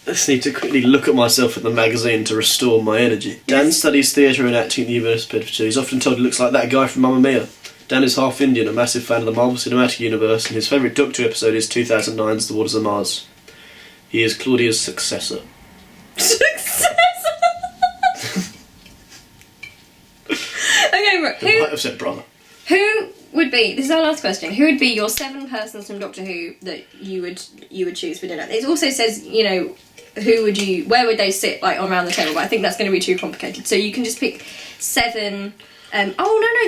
just need to quickly look at myself in the magazine to restore my energy. Dan studies theatre and acting at the University of Bedfordshire. He's often told he looks like that guy from Mamma Mia. Dan is half Indian, a massive fan of the Marvel Cinematic Universe, and his favourite Doctor Who episode is 2009's The Waters of Mars. He is Claudia's successor. Success! Okay, right. I might have said brother. Who would be, this is our last question, who would be your 7 persons from Doctor Who that you would choose for dinner? It also says, you know, where would they sit, like, around the table, but I think that's going to be too complicated. So you can just pick 7, oh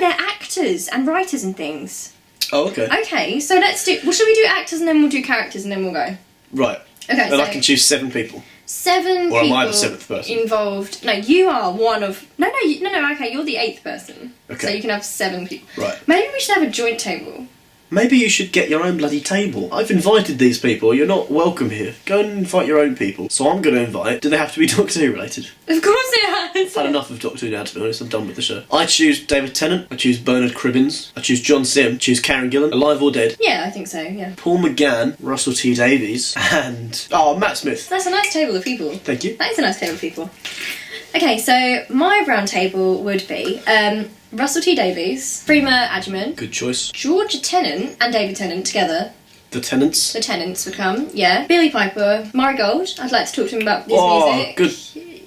no, they're actors and writers and things. Oh, okay. Okay, so let's do, well, shall we do actors and then we'll do characters and then we'll go? Right. Okay, and so I can choose 7 people. 7 Or am people I the 7th person? involved. No, you are one of, no, okay, you're the 8th person. Okay. So you can have 7 people. Right. Maybe we should have a joint table. Maybe you should get your own bloody table. I've invited these people. You're not welcome here. Go and invite your own people. So I'm going to invite... Do they have to be Doctor Who related? Of course it has. I've had enough of Doctor Who now, to be honest. I'm done with the show. I choose David Tennant. I choose Bernard Cribbins. I choose John Sim. I choose Karen Gillan. Alive or dead. Yeah, I think so, yeah. Paul McGann. Russell T Davies. And... Oh, Matt Smith. That's a nice table of people. Thank you. That is a nice table of people. Okay, so my round table would be Russell T Davies, Freema Agyeman, Good choice. George Tennant and David Tennant together. The Tennants. The Tennants would come, yeah. Billy Piper, Murray Gold. I'd like to talk to him about his music. Good.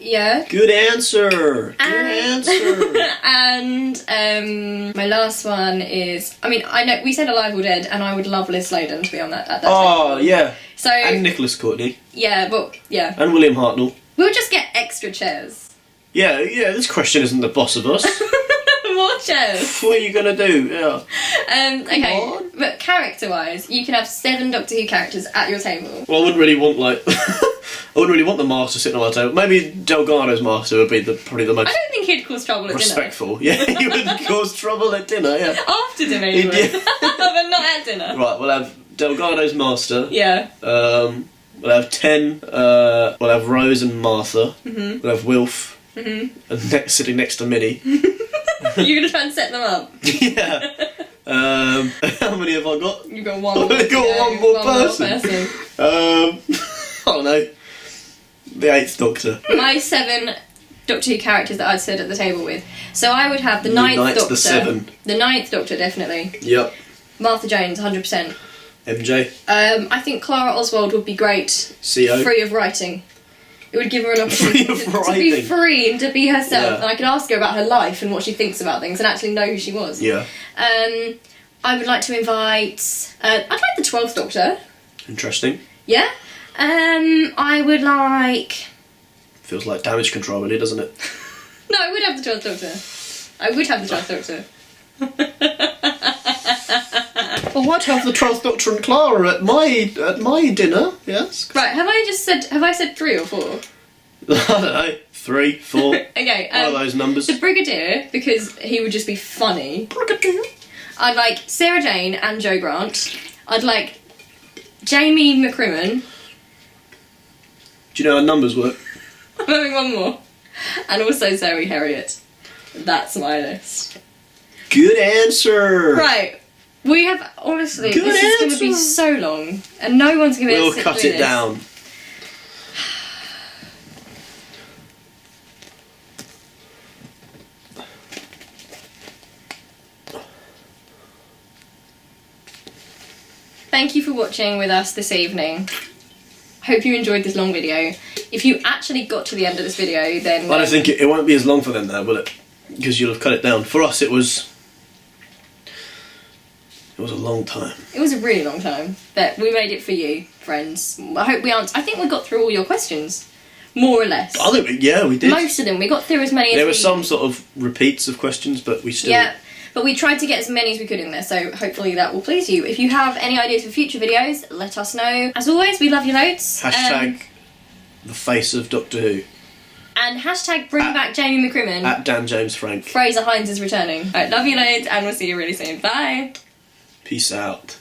Yeah. Good answer. Good answer. And my last one is, I mean, I know we said Alive or Dead, and I would love Liz Sladen to be on that. At that Oh, table. yeah. So And Nicholas Courtney. yeah, but yeah, And William Hartnell. we'll just get extra chairs. Yeah, this question isn't the boss of us. More chairs. What are you going to do? Yeah. Okay, on. but character-wise, you can have 7 Doctor Who characters at your table. Well, I wouldn't really want, like... I wouldn't really want the Master sitting on my table. Maybe Delgado's Master would be probably the I most don't think he'd cause trouble at respectful. Yeah, he would cause trouble at dinner, yeah. dinner. After dinner, you would. Yeah. But not at dinner. Right, we'll have Delgado's Master. Yeah. We'll have 10. We'll have Rose and Martha. Mhm. We'll have Wilf. Mhm. And sitting next to Minnie. You're gonna try and set them up. Yeah. How many have I got? You've got one. I've only got one more person. I don't know. The 8th Doctor. My 7 Doctor Who characters that I'd sit at the table with. So I would have the 9th Unite Doctor. the 7. The 9th Doctor, definitely. Yep. Martha Jones, 100%. MJ. I think Clara Oswald would be great. CO. Free of writing. It would give her an opportunity Free of to be writing. free and to be herself. Yeah. And I could ask her about her life and what she thinks about things and actually know who she was. Yeah. I would like to invite... I'd like the 12th Doctor. Interesting. Yeah. I would like... Feels like damage control, really, doesn't it? No, I would have the 12th Doctor. I would have the 12th Doctor. Well, why'd have the 12th Doctor and Clara at my dinner? Yes. Right, have I said 3 or 4? I don't know. 3, 4. Okay. One of those numbers. The Brigadier, because he would just be funny. Brigadier. I'd like Sarah Jane and Jo Grant. I'd like Jamie McCrimmon. Do you know how numbers work? I'm having one more. And also Zoe Heriot. That's my list. Good answer. Right. We have, honestly, Good this is going to be answer. so long. And no one's going to be able We'll to sit cut through it this. down. Thank you for watching with us this evening. Hope you enjoyed this long video. If you actually got to the end of this video, then... I don't think it won't be as long for them though, will it? Because you'll have cut it down. For us, it was a long time. It was a really long time, but we made it for you, friends. I hope we answered... I think we got through all your questions. More or less. I think we did. Most of them. We got through as many as There we... were some sort of repeats of questions, but we still... Yeah, but we tried to get as many as we could in there, so hopefully that will please you. If you have any ideas for future videos, let us know. As always, we love you loads. Hashtag the face of Doctor Who. And hashtag bring back Jamie McCrimmon. At Dan James Frank. Fraser Hines is returning. Alright, love you loads, and we'll see you really soon. Bye. Peace out.